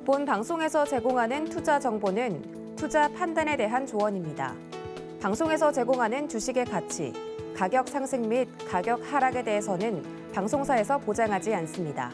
본 방송에서 제공하는 투자 정보는 투자 판단에 대한 조언입니다. 방송에서 제공하는 주식의 가치, 가격 상승 및 가격 하락에 대해서는 방송사에서 보장하지 않습니다.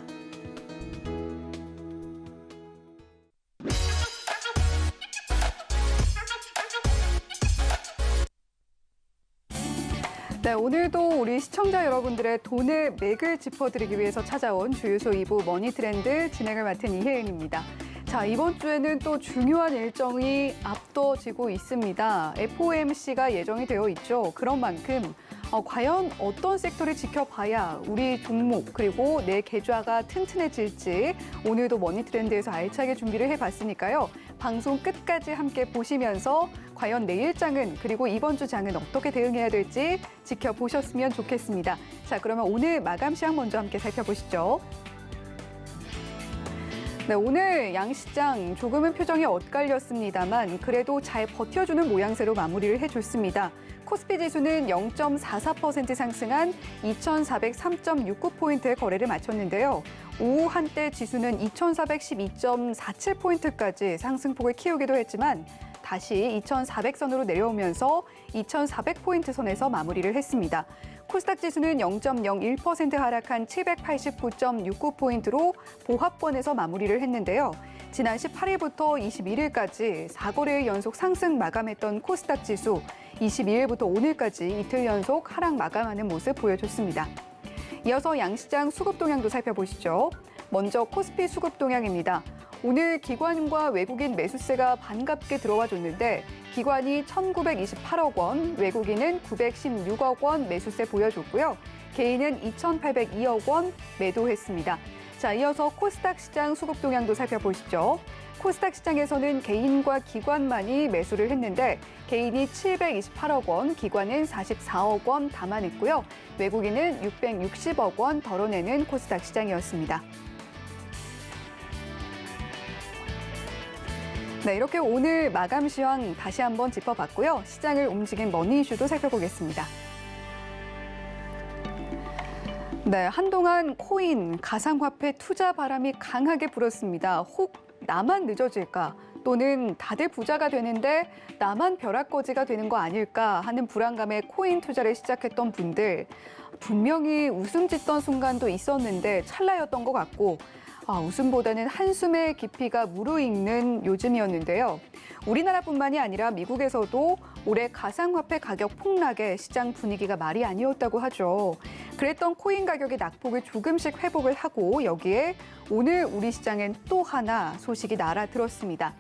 네, 오늘도 우리 시청자 여러분들의 돈의 맥을 짚어드리기 위해서 찾아온 주유소 2부 머니트렌드 진행을 맡은 이혜은입니다. 자, 이번 주에는 또 중요한 일정이 앞두어지고 있습니다. FOMC가 예정이 되어 있죠. 그런 만큼 과연 어떤 섹터를 지켜봐야 우리 종목 그리고 내 계좌가 튼튼해질지 오늘도 머니트렌드에서 알차게 준비를 해봤으니까요. 방송 끝까지 함께 보시면서 과연 내일장은 그리고 이번 주 장은 어떻게 대응해야 될지 지켜보셨으면 좋겠습니다. 자, 그러면 오늘 마감 시황 먼저 함께 살펴보시죠. 네, 오늘 양시장 조금은 표정이 엇갈렸습니다만 그래도 잘 버텨주는 모양새로 마무리를 해줬습니다. 코스피 지수는 0.44% 상승한 2,403.69포인트의 거래를 마쳤는데요. 오후 한때 지수는 2,412.47포인트까지 상승폭을 키우기도 했지만 다시 2,400선으로 내려오면서 2,400포인트 선에서 마무리를 했습니다. 코스닥 지수는 0.01% 하락한 789.69포인트로 보합권에서 마무리를 했는데요. 지난 18일부터 21일까지 4거래일 연속 상승 마감했던 코스닥 지수, 22일부터 오늘까지 이틀 연속 하락 마감하는 모습 보여줬습니다. 이어서 양시장 수급 동향도 살펴보시죠. 먼저 코스피 수급 동향입니다. 오늘 기관과 외국인 매수세가 반갑게 들어와 줬는데 기관이 1,928억 원, 외국인은 916억 원 매수세 보여줬고요. 개인은 2,802억 원 매도했습니다. 자, 이어서 코스닥 시장 수급 동향도 살펴보시죠. 코스닥 시장에서는 개인과 기관만이 매수를 했는데 개인이 728억 원, 기관은 44억 원 담아냈고요. 외국인은 660억 원 덜어내는 코스닥 시장이었습니다. 네, 이렇게 오늘 마감 시황 다시 한번 짚어봤고요. 시장을 움직인 머니 이슈도 살펴보겠습니다. 네, 한동안 코인, 가상화폐 투자 바람이 강하게 불었습니다. 혹 나만 늦어질까? 또는 다들 부자가 되는데 나만 벼락거지가 되는 거 아닐까 하는 불안감에 코인 투자를 시작했던 분들, 분명히 웃음 짓던 순간도 있었는데 찰나였던 것 같고 웃음보다는 한숨의 깊이가 무르익는 요즘이었는데요. 우리나라뿐만이 아니라 미국에서도 올해 가상화폐 가격 폭락에 시장 분위기가 말이 아니었다고 하죠. 그랬던 코인 가격이 낙폭을 조금씩 회복을 하고 여기에 오늘 우리 시장엔 또 하나 소식이 날아들었습니다.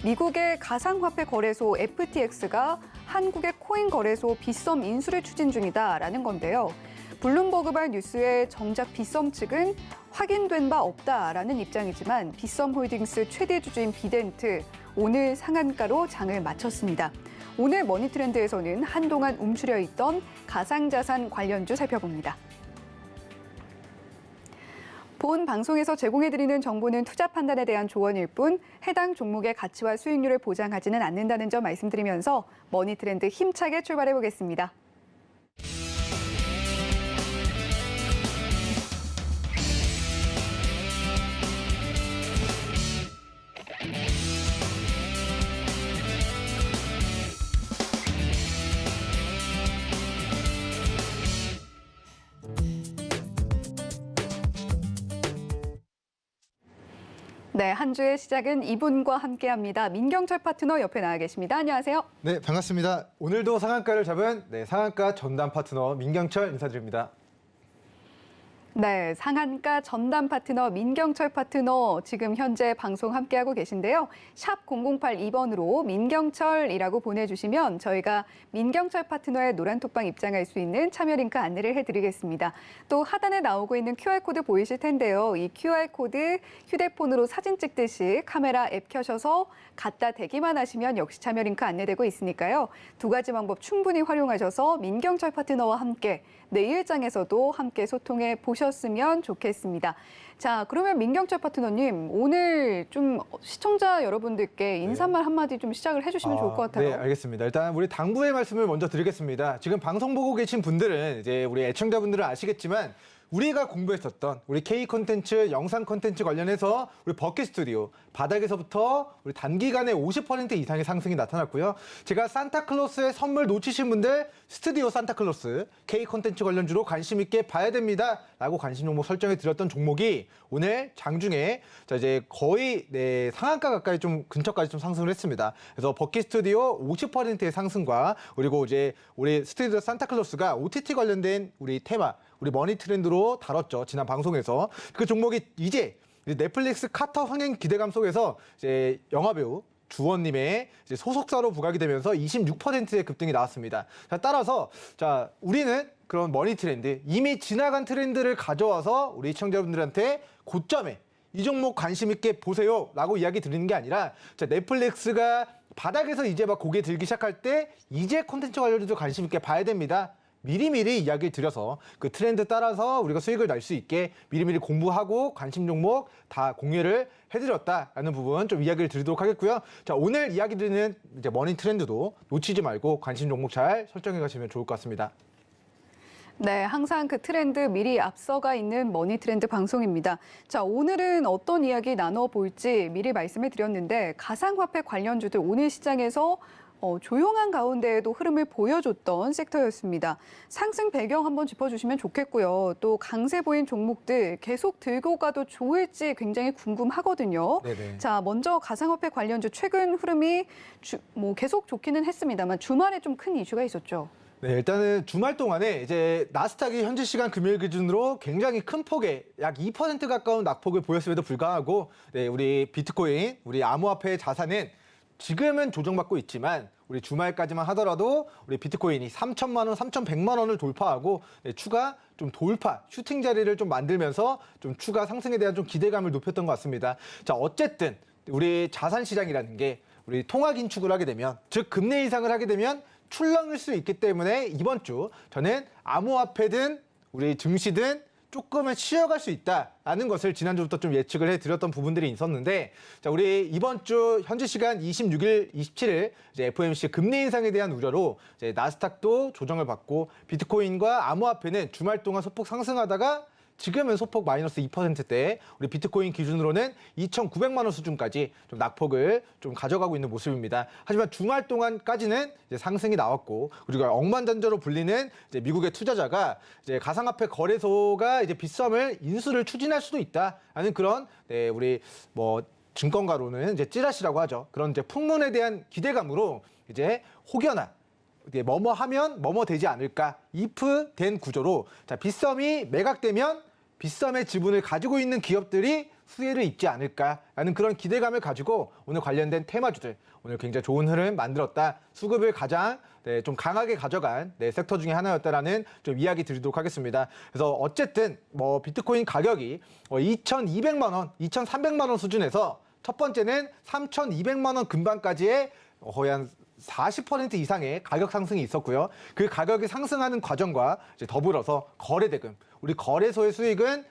미국의 가상화폐 거래소 FTX가 한국의 코인 거래소 빗썸 인수를 추진 중이다라는 건데요. 블룸버그발 뉴스에 정작 빗썸 측은 확인된 바 없다라는 입장이지만 빗썸 홀딩스 최대 주주인 비덴트 오늘 상한가로 장을 마쳤습니다. 오늘 머니트렌드에서는 한동안 움츠려 있던 가상자산 관련주 살펴봅니다. 본 방송에서 제공해드리는 정보는 투자 판단에 대한 조언일 뿐 해당 종목의 가치와 수익률을 보장하지는 않는다는 점 말씀드리면서 머니트렌드 힘차게 출발해 보겠습니다. 네, 한 주의 시작은 이분과 함께합니다. 민경철 파트너 옆에 나와 계십니다. 안녕하세요. 네, 반갑습니다. 오늘도 상한가를 잡은 상한가 전담 파트너 민경철 인사드립니다. 네, 상한가 전담 파트너 민경철 파트너 지금 현재 방송 함께하고 계신데요. 샵 0082번으로 민경철이라고 보내주시면 저희가 민경철 파트너의 노란톡방 입장할 수 있는 참여 링크 안내를 해드리겠습니다. 또 하단에 나오고 있는 QR코드 보이실 텐데요. 이 QR코드 휴대폰으로 사진 찍듯이 카메라 앱 켜셔서 갖다 대기만 하시면 역시 참여 링크 안내되고 있으니까요. 두 가지 방법 충분히 활용하셔서 민경철 파트너와 함께 내일장에서도 함께 소통해 보셨으면 좋겠습니다. 자, 그러면 민경철 파트너님, 오늘 좀 시청자 여러분들께 인사말 한마디 좀 시작을 해주시면 좋을 것 같아요. 네, 알겠습니다. 일단 우리 당부의 말씀을 먼저 드리겠습니다. 지금 방송 보고 계신 분들은 이제 우리 애청자분들은 아시겠지만 우리가 공부했었던 우리 K 콘텐츠, 영상 콘텐츠 관련해서 우리 버킷 스튜디오 바닥에서부터 우리 단기간에 50% 이상의 상승이 나타났고요. 제가 산타클로스의 선물 놓치신 분들 스튜디오 산타클로스 K 콘텐츠 관련주로 관심 있게 봐야 됩니다라고 관심 종목 설정해 드렸던 종목이 오늘 장중에 자 이제 거의 상한가 가까이 좀 근처까지 좀 상승을 했습니다. 그래서 버킷 스튜디오 50%의 상승과 그리고 이제 우리 스튜디오 산타클로스가 OTT 관련된 우리 테마 우리 머니 트렌드로 다뤘죠. 지난 방송에서. 그 종목이 이제 넷플릭스 카터 흥행 기대감 속에서 이제 영화배우 주원님의 이제 소속사로 부각이 되면서 26%의 급등이 나왔습니다. 자, 따라서 자 우리는 그런 머니 트렌드, 이미 지나간 트렌드를 가져와서 우리 시청자분들한테 고점에 이 종목 관심 있게 보세요라고 이야기 드리는 게 아니라 자, 넷플릭스가 바닥에서 이제 막 고개 들기 시작할 때 이제 콘텐츠 관련주도 관심 있게 봐야 됩니다. 미리미리 이야기를 드려서 그 트렌드 따라서 우리가 수익을 낼 수 있게 미리미리 공부하고 관심 종목 다 공유를 해드렸다라는 부분 좀 이야기를 드리도록 하겠고요. 자, 오늘 이야기 드리는 이제 머니 트렌드도 놓치지 말고 관심 종목 잘 설정해 가시면 좋을 것 같습니다. 네, 항상 그 트렌드 미리 앞서가 있는 머니 트렌드 방송입니다. 자, 오늘은 어떤 이야기 나눠볼지 미리 말씀해 드렸는데 가상화폐 관련주들 오늘 시장에서 조용한 가운데에도 흐름을 보여줬던 섹터였습니다. 상승 배경 한번 짚어주시면 좋겠고요. 또 강세 보인 종목들 계속 들고 가도 좋을지 굉장히 궁금하거든요. 네네. 자, 먼저 가상화폐 관련주 최근 흐름이 계속 좋기는 했습니다만 주말에 좀 큰 이슈가 있었죠. 네, 일단은 주말 동안에 이제 나스닥이 현지 시간 금요일 기준으로 굉장히 큰 폭의 약 2% 가까운 낙폭을 보였음에도 불구하고 네, 우리 비트코인, 우리 암호화폐 자산은 지금은 조정받고 있지만 우리 주말까지만 하더라도 우리 비트코인이 3천만 원, 3,100만 원을 돌파하고 네, 추가 좀 돌파, 슈팅 자리를 좀 만들면서 좀 추가 상승에 대한 좀 기대감을 높였던 것 같습니다. 자, 어쨌든 우리 자산 시장이라는 게 우리 통화 긴축을 하게 되면 즉 금리 인상을 하게 되면 출렁일 수 있기 때문에 이번 주 저는 암호화폐든 우리 증시든 조금은 쉬어갈 수 있다라는 것을 지난주부터 좀 예측을 해드렸던 부분들이 있었는데 자 우리 이번 주 현지 시간 26일, 27일 이제 FOMC 금리 인상에 대한 우려로 이제 나스닥도 조정을 받고 비트코인과 암호화폐는 주말 동안 소폭 상승하다가 지금은 소폭 마이너스 2%대 우리 비트코인 기준으로는 2,900만 원 수준까지 좀 낙폭을 좀 가져가고 있는 모습입니다. 하지만 주말 동안까지는 이제 상승이 나왔고 그리고 억만장자로 불리는 이제 미국의 투자자가 이제 가상화폐 거래소가 이제 빗썸을 인수를 추진할 수도 있다라는 그런 네, 우리 뭐 증권가로는 이제 찌라시라고 하죠. 그런 이제 풍문에 대한 기대감으로 이제 혹여나 뭐뭐 하면 뭐뭐 되지 않을까 if 된 구조로 자 빗썸이 매각되면 빗썸의 지분을 가지고 있는 기업들이 수혜를 입지 않을까라는 그런 기대감을 가지고 오늘 관련된 테마주들 오늘 굉장히 좋은 흐름 만들었다. 수급을 가장 좀 강하게 가져간 섹터 중에 하나였다라는 좀 이야기 드리도록 하겠습니다. 그래서 어쨌든 뭐 비트코인 가격이 2,200만 원, 2,300만 원 수준에서 첫 번째는 3,200만 원 근방까지의 거의 한 40% 이상의 가격 상승이 있었고요. 그 가격이 상승하는 과정과 이제 더불어서 거래 대금, 우리 거래소의 수익은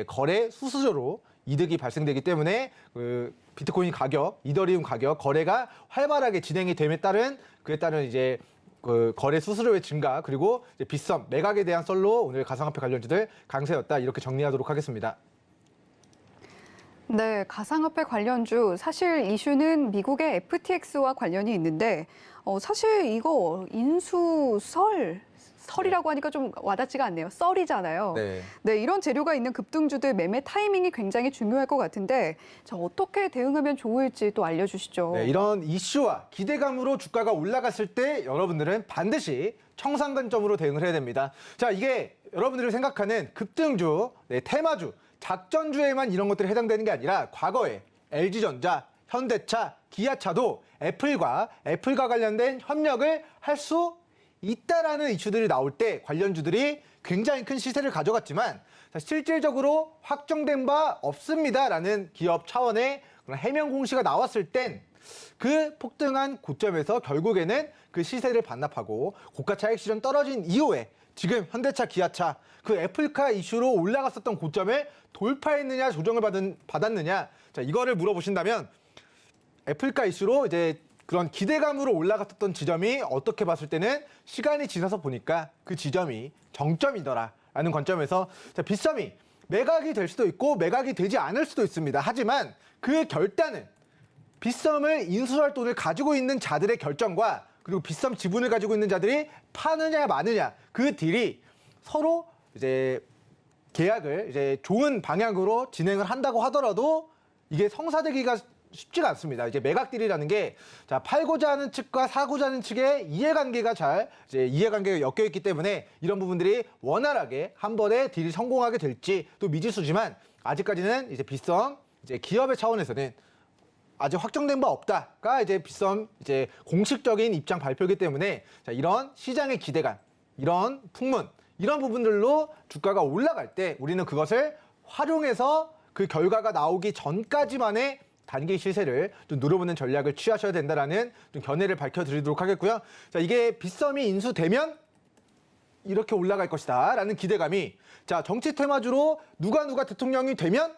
거래 수수료로 이득이 발생되기 때문에 그 비트코인 가격, 이더리움 가격 거래가 활발하게 진행이 됨에 따른 그에 따른 이제 그 거래 수수료의 증가 그리고 이제 빗썸 매각에 대한 썰로 오늘 가상화폐 관련주들 강세였다 이렇게 정리하도록 하겠습니다. 네, 가상화폐 관련주 사실 이슈는 미국의 FTX와 관련이 있는데 사실 이거 설이라고 하니까 좀 와닿지가 않네요. 썰이잖아요. 네. 네, 이런 재료가 있는 급등주들 매매 타이밍이 굉장히 중요할 것 같은데 자, 어떻게 대응하면 좋을지 또 알려주시죠. 네, 이런 이슈와 기대감으로 주가가 올라갔을 때 여러분들은 반드시 청산관점으로 대응을 해야 됩니다. 자, 이게 여러분들이 생각하는 급등주, 테마주, 작전주에만 이런 것들이 해당되는 게 아니라 과거에 LG전자, 현대차, 기아차도 애플과 관련된 협력을 할 수 있다라는 이슈들이 나올 때 관련주들이 굉장히 큰 시세를 가져갔지만 실질적으로 확정된 바 없습니다라는 기업 차원의 그런 해명 공시가 나왔을 땐 그 폭등한 고점에서 결국에는 그 시세를 반납하고 고가 차익 실현 떨어진 이후에 지금 현대차, 기아차 그 애플카 이슈로 올라갔었던 고점을 돌파했느냐 조정을 받았느냐 자 이거를 물어보신다면 애플카 이슈로 이제 그런 기대감으로 올라갔었던 지점이 어떻게 봤을 때는 시간이 지나서 보니까 그 지점이 정점이더라 라는 관점에서 자, 빗썸이 매각이 될 수도 있고 매각이 되지 않을 수도 있습니다. 하지만 그 결단은 빗썸을 인수할 돈을 가지고 있는 자들의 결정과 그리고 빗썸 지분을 가지고 있는 자들이 파느냐 마느냐 그 딜이 서로 이제 계약을 이제 좋은 방향으로 진행을 한다고 하더라도 이게 성사되기가 쉽지가 않습니다. 이제 매각딜이라는 게 자, 팔고자 하는 측과 사고자 하는 측의 이해관계가 이해관계가 엮여 있기 때문에 이런 부분들이 원활하게 한 번에 딜이 성공하게 될지 또 미지수지만 아직까지는 이제 빗썸 이제 기업의 차원에서는 아직 확정된 바 없다가 이제 빗썸 이제 공식적인 입장 발표이기 때문에 자, 이런 시장의 기대감, 이런 풍문, 이런 부분들로 주가가 올라갈 때 우리는 그것을 활용해서 그 결과가 나오기 전까지만의 단기 시세를 좀 누려보는 전략을 취하셔야 된다라는 좀 견해를 밝혀드리도록 하겠고요. 자, 이게 빗썸이 인수되면 이렇게 올라갈 것이다라는 기대감이 자, 정치 테마주로 누가 대통령이 되면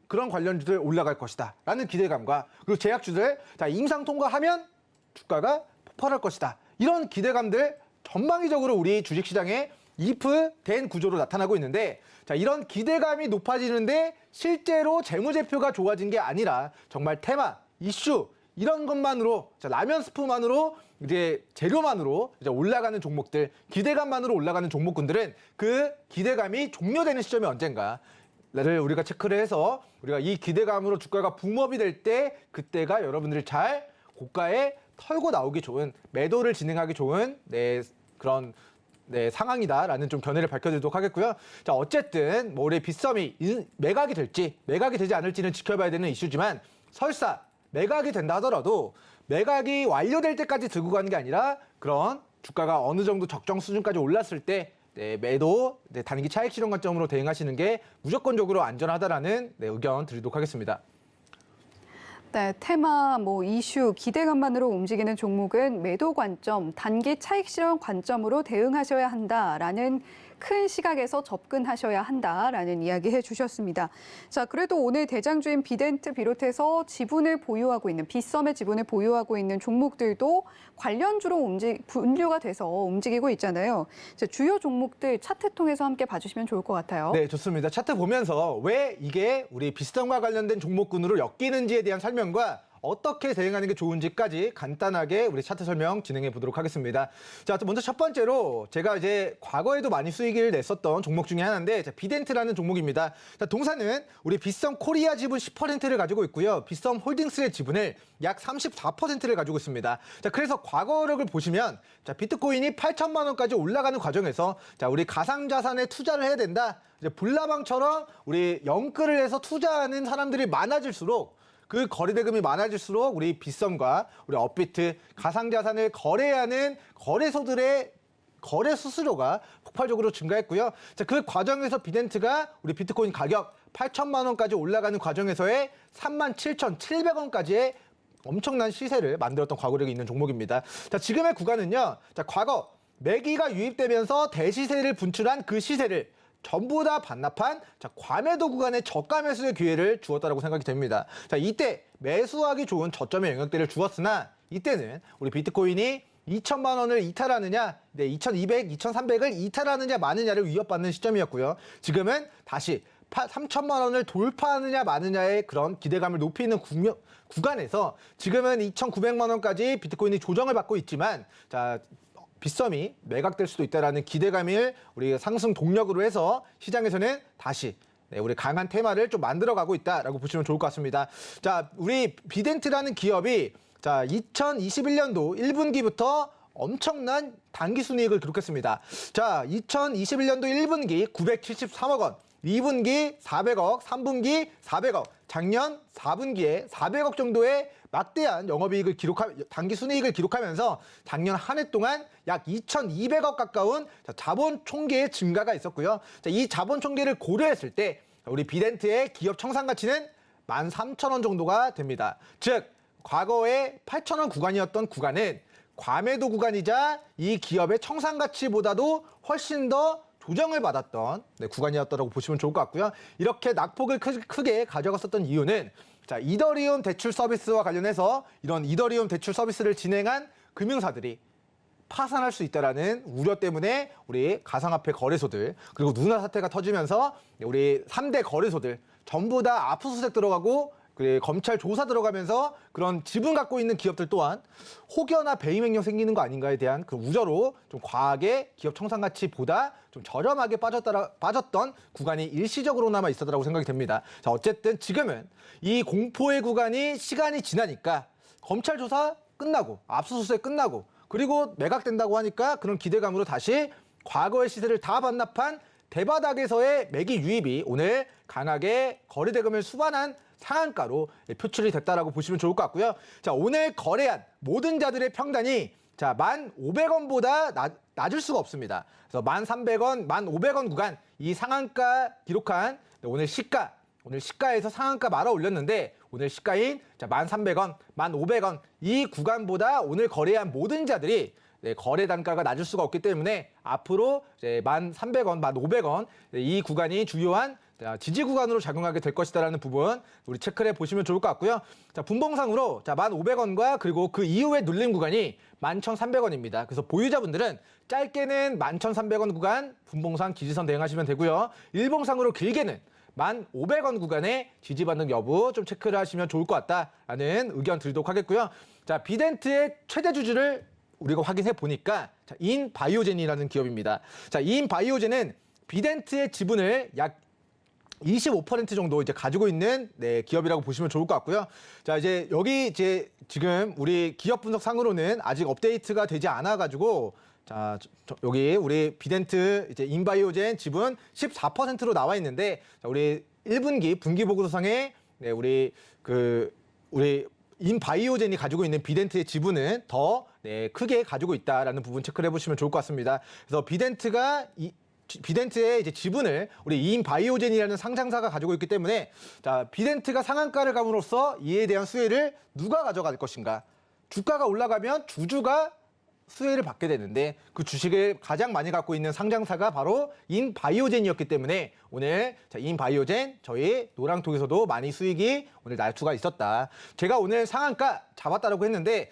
그런 관련주들 올라갈 것이다라는 기대감과 그리고 제약주들 자, 임상 통과하면 주가가 폭발할 것이다. 이런 기대감들 전방위적으로 우리 주식시장에 이프된 구조로 나타나고 있는데 자, 이런 기대감이 높아지는데 실제로 재무제표가 좋아진 게 아니라 정말 테마, 이슈 이런 것만으로 자, 라면 스프만으로 이제 재료만으로 이제 올라가는 종목들, 기대감만으로 올라가는 종목군들은 그 기대감이 종료되는 시점이 언젠가를 우리가 체크를 해서 우리가 이 기대감으로 주가가 붐업이 될 때 그때가 여러분들이 잘 고가에 털고 나오기 좋은 매도를 진행하기 좋은 그런 상황이다라는 좀 견해를 밝혀드리도록 하겠고요. 자, 어쨌든 뭐 우리 빗썸이 매각이 될지 매각이 되지 않을지는 지켜봐야 되는 이슈지만 설사 매각이 된다 하더라도 매각이 완료될 때까지 들고 가는 게 아니라 그런 주가가 어느 정도 적정 수준까지 올랐을 때 매도 단기 차익 실현 관점으로 대응하시는 게 무조건적으로 안전하다라는 의견 드리도록 하겠습니다. 네, 테마, 이슈, 기대감만으로 움직이는 종목은 매도 관점, 단기 차익 실현 관점으로 대응하셔야 한다라는 큰 시각에서 접근하셔야 한다라는 이야기 해주셨습니다. 자, 그래도 오늘 대장주인 비덴트 비롯해서 지분을 보유하고 있는 빗썸의 지분을 보유하고 있는 종목들도 관련주로 분류가 돼서 움직이고 있잖아요. 자, 주요 종목들 차트 통해서 함께 봐주시면 좋을 것 같아요. 네, 좋습니다. 차트 보면서 왜 이게 우리 빗썸과 관련된 종목군으로 엮이는지에 대한 설명과 어떻게 대응하는 게 좋은지까지 간단하게 우리 차트 설명 진행해 보도록 하겠습니다. 자, 먼저 첫 번째로 제가 이제 과거에도 많이 수익을 냈었던 종목 중에 하나인데 비덴트라는 종목입니다. 자, 동사는 우리 빗썸 코리아 지분 10%를 가지고 있고요. 빗썸 홀딩스의 지분을 약 34%를 가지고 있습니다. 자, 그래서 과거력을 보시면 자, 비트코인이 8천만 원까지 올라가는 과정에서 자, 우리 가상자산에 투자를 해야 된다. 이제 불나방처럼 우리 영끌을 해서 투자하는 사람들이 많아질수록 그 거래대금이 많아질수록 우리 빗썸과 우리 업비트 가상자산을 거래하는 거래소들의 거래 수수료가 폭발적으로 증가했고요. 자, 그 과정에서 비덴트가 우리 비트코인 가격 8천만 원까지 올라가는 과정에서의 37,700원까지의 엄청난 시세를 만들었던 과거력이 있는 종목입니다. 자, 지금의 구간은요. 자, 과거 매기가 유입되면서 대시세를 분출한 그 시세를 전부 다 반납한 자, 과매도 구간의 저가 매수의 기회를 주었다라고 생각이 됩니다. 자, 이때 매수하기 좋은 저점의 영역대를 주었으나 이때는 우리 비트코인이 2천만 원을 이탈하느냐, 2,200, 2,300을 이탈하느냐 마느냐를 위협받는 시점이었고요. 지금은 다시 3천만 원을 돌파하느냐 마느냐의 그런 기대감을 높이는 구간에서 지금은 2,900만 원까지 비트코인이 조정을 받고 있지만 자, 빗썸이 매각될 수도 있다라는 기대감을 우리 상승 동력으로 해서 시장에서는 다시 우리 강한 테마를 좀 만들어가고 있다라고 보시면 좋을 것 같습니다. 자, 우리 비덴트라는 기업이 자 2021년도 1분기부터 엄청난 단기 순이익을 기록했습니다. 자, 2021년도 1분기 973억 원, 2분기 400억, 3분기 400억, 작년 4분기에 400억 정도의 막대한 영업이익을 단기 순이익을 기록하면서 작년 한 해 동안 약 2,200억 가까운 자본 총계의 증가가 있었고요. 자, 이 자본 총계를 고려했을 때 우리 비덴트의 기업 청산 가치는 13,000원 정도가 됩니다. 즉 과거에 8,000원 구간이었던 구간은 과매도 구간이자 이 기업의 청산 가치보다도 훨씬 더 조정을 받았던 구간이었다고 보시면 좋을 것 같고요. 이렇게 낙폭을 크게 가져갔었던 이유는 자, 이더리움 대출 서비스와 관련해서 이런 이더리움 대출 서비스를 진행한 금융사들이 파산할 수 있다라는 우려 때문에 우리 가상화폐 거래소들 그리고 누나 사태가 터지면서 우리 3대 거래소들 전부 다 압수수색 들어가고 검찰 조사 들어가면서 그런 지분 갖고 있는 기업들 또한 혹여나 배임 횡령 생기는 거 아닌가에 대한 그 우려로 좀 과하게 기업 청산 가치보다 좀 저렴하게 빠졌던 구간이 일시적으로나마 있었다고 생각이 됩니다. 자, 어쨌든 지금은 이 공포의 구간이 시간이 지나니까 검찰 조사 끝나고 압수수색 끝나고 그리고 매각된다고 하니까 그런 기대감으로 다시 과거의 시세를 다 반납한 대바닥에서의 매기 유입이 오늘 강하게 거래대금을 수반한 상한가로 표출이 됐다라고 보시면 좋을 것 같고요. 자, 오늘 거래한 모든 자들의 평단이 자, 1,500원보다 낮을 수가 없습니다. 그래서 1,300원, 1,500원 구간 이 상한가 기록한 오늘 시가에서 상한가 말아 올렸는데 오늘 시가인 자, 1,300원, 1,500원 이 구간보다 오늘 거래한 모든 자들이 거래 단가가 낮을 수가 없기 때문에 앞으로 이제 1,300원, 1,500원 이 구간이 주요한 지지 구간으로 작용하게 될 것이다라는 부분 우리 체크를 해보시면 좋을 것 같고요. 자, 분봉상으로 자, 1,500원과 그리고 그 이후에 눌림 구간이 11,300원입니다. 그래서 보유자분들은 짧게는 11,300원 구간 분봉상 기지선 대응하시면 되고요. 일봉상으로 길게는 1,500원 구간에 지지 반등 여부 좀 체크를 하시면 좋을 것 같다라는 의견 드리도록 하겠고요. 자, 비덴트의 최대 주주를 우리가 확인해 보니까 자, 인바이오젠이라는 기업입니다. 자, 인바이오젠은 비덴트의 지분을 약 25% 정도 이제 가지고 있는 기업이라고 보시면 좋을 것 같고요. 자, 이제 여기 이제 지금 우리 기업 분석 상으로는 아직 업데이트가 되지 않아 가지고 자, 여기 우리 비덴트 이제 인바이오젠 지분 14%로 나와 있는데 자, 우리 1분기 분기 보고서상에 우리 인바이오젠이 가지고 있는 비덴트의 지분은 더 크게 가지고 있다라는 부분 체크를 해보시면 좋을 것 같습니다. 그래서 비덴트의 이제 지분을 우리 인바이오젠이라는 상장사가 가지고 있기 때문에 자, 비덴트가 상한가를 감으로써 이에 대한 수혜를 누가 가져갈 것인가? 주가가 올라가면 주주가 수혜를 받게 되는데 그 주식을 가장 많이 갖고 있는 상장사가 바로 인바이오젠이었기 때문에 오늘 자, 인바이오젠 저희 노랑톡에서도 많이 수익이 오늘 날 수가 있었다. 제가 오늘 상한가 잡았다라고 했는데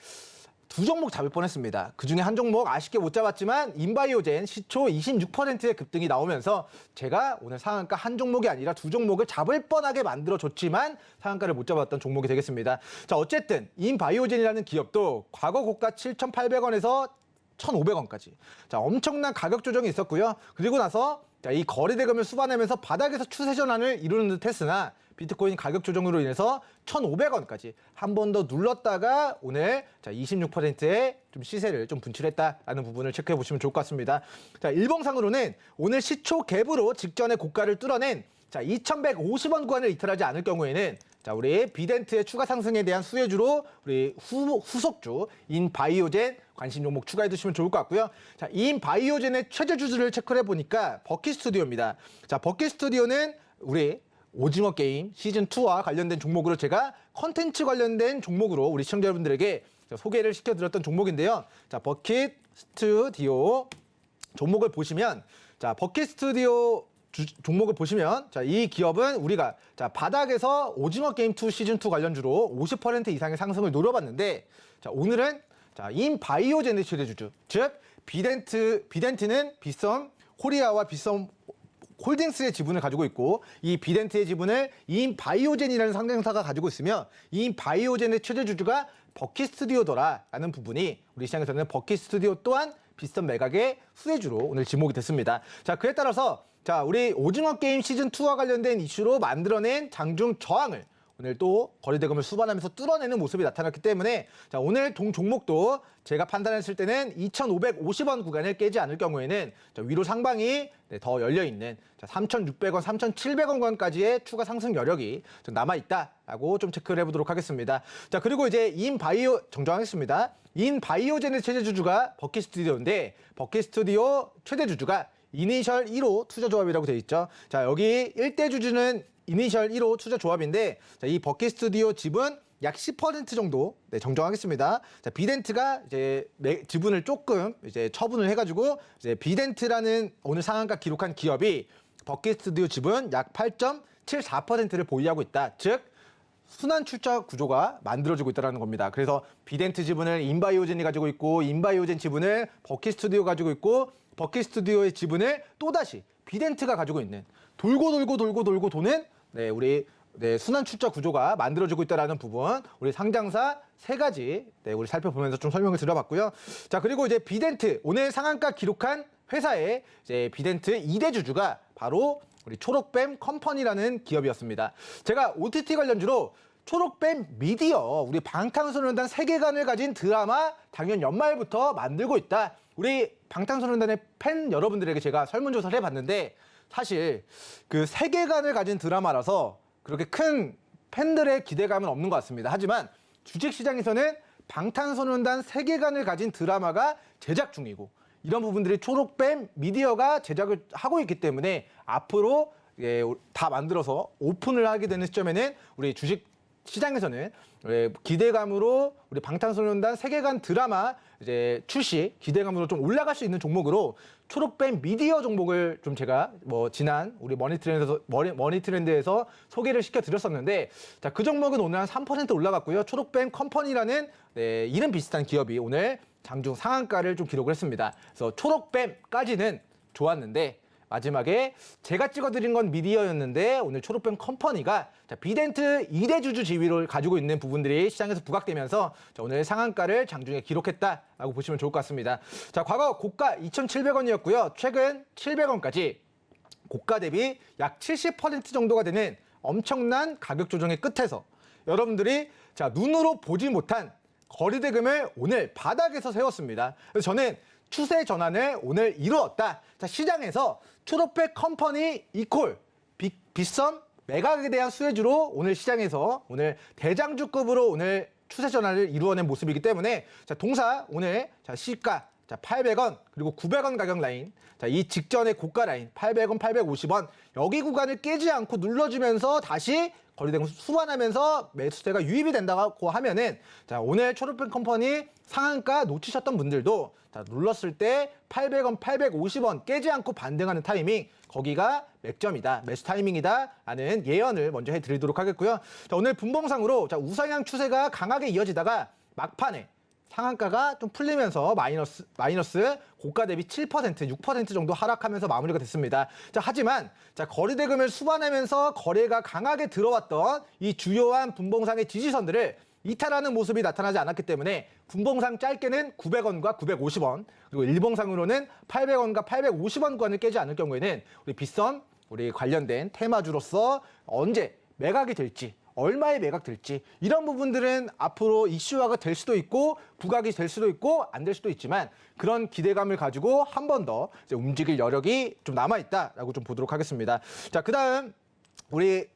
두 종목 잡을 뻔했습니다. 그중에 한 종목 아쉽게 못 잡았지만 인바이오젠 시초 26%의 급등이 나오면서 제가 오늘 상한가 한 종목이 아니라 두 종목을 잡을 뻔하게 만들어줬지만 상한가를 못 잡았던 종목이 되겠습니다. 자, 어쨌든 인바이오젠이라는 기업도 과거 고가 7,800원에서 1,500원까지 자, 엄청난 가격 조정이 있었고요. 그리고 나서 자, 이 거래대금을 수반하면서 바닥에서 추세 전환을 이루는 듯 했으나 비트코인 가격 조정으로 인해서 1,500원까지 한 번 더 눌렀다가 오늘 자, 26%의 좀 시세를 좀 분출했다라는 부분을 체크해 보시면 좋을 것 같습니다. 자, 일봉상으로는 오늘 시초 갭으로 직전의 고가를 뚫어낸 자, 2,150원 구간을 이탈하지 않을 경우에는 자, 우리 비덴트의 추가 상승에 대한 수혜주로 우리 후속주 인바이오젠 관심 종목 추가해 두시면 좋을 것 같고요. 자, 인바이오젠의 최저 주주를 체크를 해보니까 버킷스튜디오입니다. 자, 버킷스튜디오는 우리 오징어 게임 시즌2와 관련된 종목으로 제가 컨텐츠 관련된 종목으로 우리 시청자 여러분들에게 소개를 시켜드렸던 종목인데요. 자, 버킷 스튜디오 종목을 보시면 자, 버킷 스튜디오 종목을 보시면 자, 이 기업은 우리가 자, 바닥에서 오징어 게임 2 시즌2 관련주로 50% 이상의 상승을 노려봤는데 자, 오늘은 자, 인바이오젠의 최대주주 즉 비덴트는 빗썸 코리아와 빗썸 홀딩스의 지분을 가지고 있고 이 비덴트의 지분을 인바이오젠이라는 상장사가 가지고 있으며 인바이오젠의 최대 주주가 버킷스튜디오더라라는 부분이 우리 시장에서는 버킷스튜디오 또한 비슷한 매각의 수혜주로 오늘 지목이 됐습니다. 자, 그에 따라서 자, 우리 오징어 게임 시즌2와 관련된 이슈로 만들어낸 장중 저항을 오늘 또 거래대금을 수반하면서 뚫어내는 모습이 나타났기 때문에 자, 오늘 동 종목도 제가 판단했을 때는 2,550원 구간을 깨지 않을 경우에는 자, 위로 상방이 더 열려있는 3,600원, 3,700원 구간까지의 추가 상승 여력이 좀 남아있다라고 좀 체크를 해보도록 하겠습니다. 자, 그리고 이제 정정하겠습니다. 인바이오젠의 최대 주주가 버킷스튜디오인데 버킷스튜디오 최대 주주가 이니셜 1호 투자조합이라고 되어 있죠. 자, 여기 1대 주주는 이니셜 1호 투자 조합인데 자, 이 버킷스튜디오 지분 약 10% 정도 정정하겠습니다. 자, 비덴트가 이제 지분을 조금 이제 처분을 해가지고 이제 비덴트라는 오늘 상한가 기록한 기업이 버킷스튜디오 지분 약 8.74%를 보유하고 있다. 즉 순환 출자 구조가 만들어지고 있다는 겁니다. 그래서 비덴트 지분을 인바이오젠이 가지고 있고 인바이오젠 지분을 버킷 스튜디오 가지고 있고 버킷 스튜디오의 지분을 또다시 비덴트가 가지고 있는 돌고 도는 우리 순환 출자 구조가 만들어지고 있다는 부분, 우리 상장사 세 가지 우리 살펴보면서 좀 설명을 드려봤고요. 자, 그리고 이제 비덴트 오늘 상한가 기록한 회사의 이제 비덴트 2대 주주가 바로 우리 초록뱀 컴퍼니라는 기업이었습니다. 제가 OTT 관련주로 초록뱀 미디어, 우리 방탄소년단 세계관을 가진 드라마 작년 연말부터 만들고 있다. 우리 방탄소년단의 팬 여러분들에게 제가 설문조사를 해봤는데 사실 그 세계관을 가진 드라마라서 그렇게 큰 팬들의 기대감은 없는 것 같습니다. 하지만 주식시장에서는 방탄소년단 세계관을 가진 드라마가 제작 중이고 이런 부분들이 초록뱀 미디어가 제작을 하고 있기 때문에 앞으로 다 만들어서 오픈을 하게 되는 시점에는 우리 주식 시장에서는 기대감으로 우리 방탄소년단 세계관 드라마 이제 출시 기대감으로 좀 올라갈 수 있는 종목으로 초록뱀 미디어 종목을 좀 제가 지난 우리 머니트렌드에서 소개를 시켜드렸었는데 자, 그 종목은 오늘 한 3% 올라갔고요. 초록뱀 컴퍼니라는 이름 비슷한 기업이 오늘 장중 상한가를 좀 기록을 했습니다. 그래서 초록뱀까지는 좋았는데 마지막에 제가 찍어드린 건 미디어였는데 오늘 초록뱀 컴퍼니가 비덴트 2대 주주 지위를 가지고 있는 부분들이 시장에서 부각되면서 오늘 상한가를 장중에 기록했다라고 보시면 좋을 것 같습니다. 자, 과거 고가 2,700원이었고요. 최근 700원까지 고가 대비 약 70% 정도가 되는 엄청난 가격 조정의 끝에서 여러분들이 자, 눈으로 보지 못한 거리대금을 오늘 바닥에서 세웠습니다. 그래서 저는 추세 전환을 오늘 이루었다. 자, 시장에서 초록뱀 컴퍼니 이콜 빗썸 매각에 대한 수혜주로 오늘 시장에서 오늘 대장주급으로 오늘 추세 전환을 이루어낸 모습이기 때문에 자, 동사 오늘 자, 시가 자, 800원 그리고 900원 가격 라인 자, 이 직전의 고가 라인 800원, 850원 여기 구간을 깨지 않고 눌러주면서 다시 거리대금 수반하면서 매수세가 유입이 된다고 하면은 자, 오늘 초록뱀 컴퍼니 상한가 놓치셨던 분들도 자, 눌렀을 때 800원, 850원 깨지 않고 반등하는 타이밍 거기가 맥점이다, 매수 타이밍이다 라는 예언을 먼저 해드리도록 하겠고요. 자, 오늘 분봉상으로 자, 우상향 추세가 강하게 이어지다가 막판에 상한가가 좀 풀리면서 마이너스 고가 대비 7%, 6% 정도 하락하면서 마무리가 됐습니다. 자, 하지만 자, 거리대금을 수반하면서 거래가 강하게 들어왔던 이 주요한 분봉상의 지지선들을 이탈하는 모습이 나타나지 않았기 때문에 분봉상 짧게는 900원과 950원 그리고 일봉상으로는 800원과 850원 구간을 깨지 않을 경우에는 우리 빗썸 우리 관련된 테마주로서 언제 매각이 될지 얼마에 매각될지 이런 부분들은 앞으로 이슈화가 될 수도 있고 부각이 될 수도 있고 안 될 수도 있지만 그런 기대감을 가지고 한 번 더 움직일 여력이 좀 남아있다라고 좀 보도록 하겠습니다. 자, 그다음 우리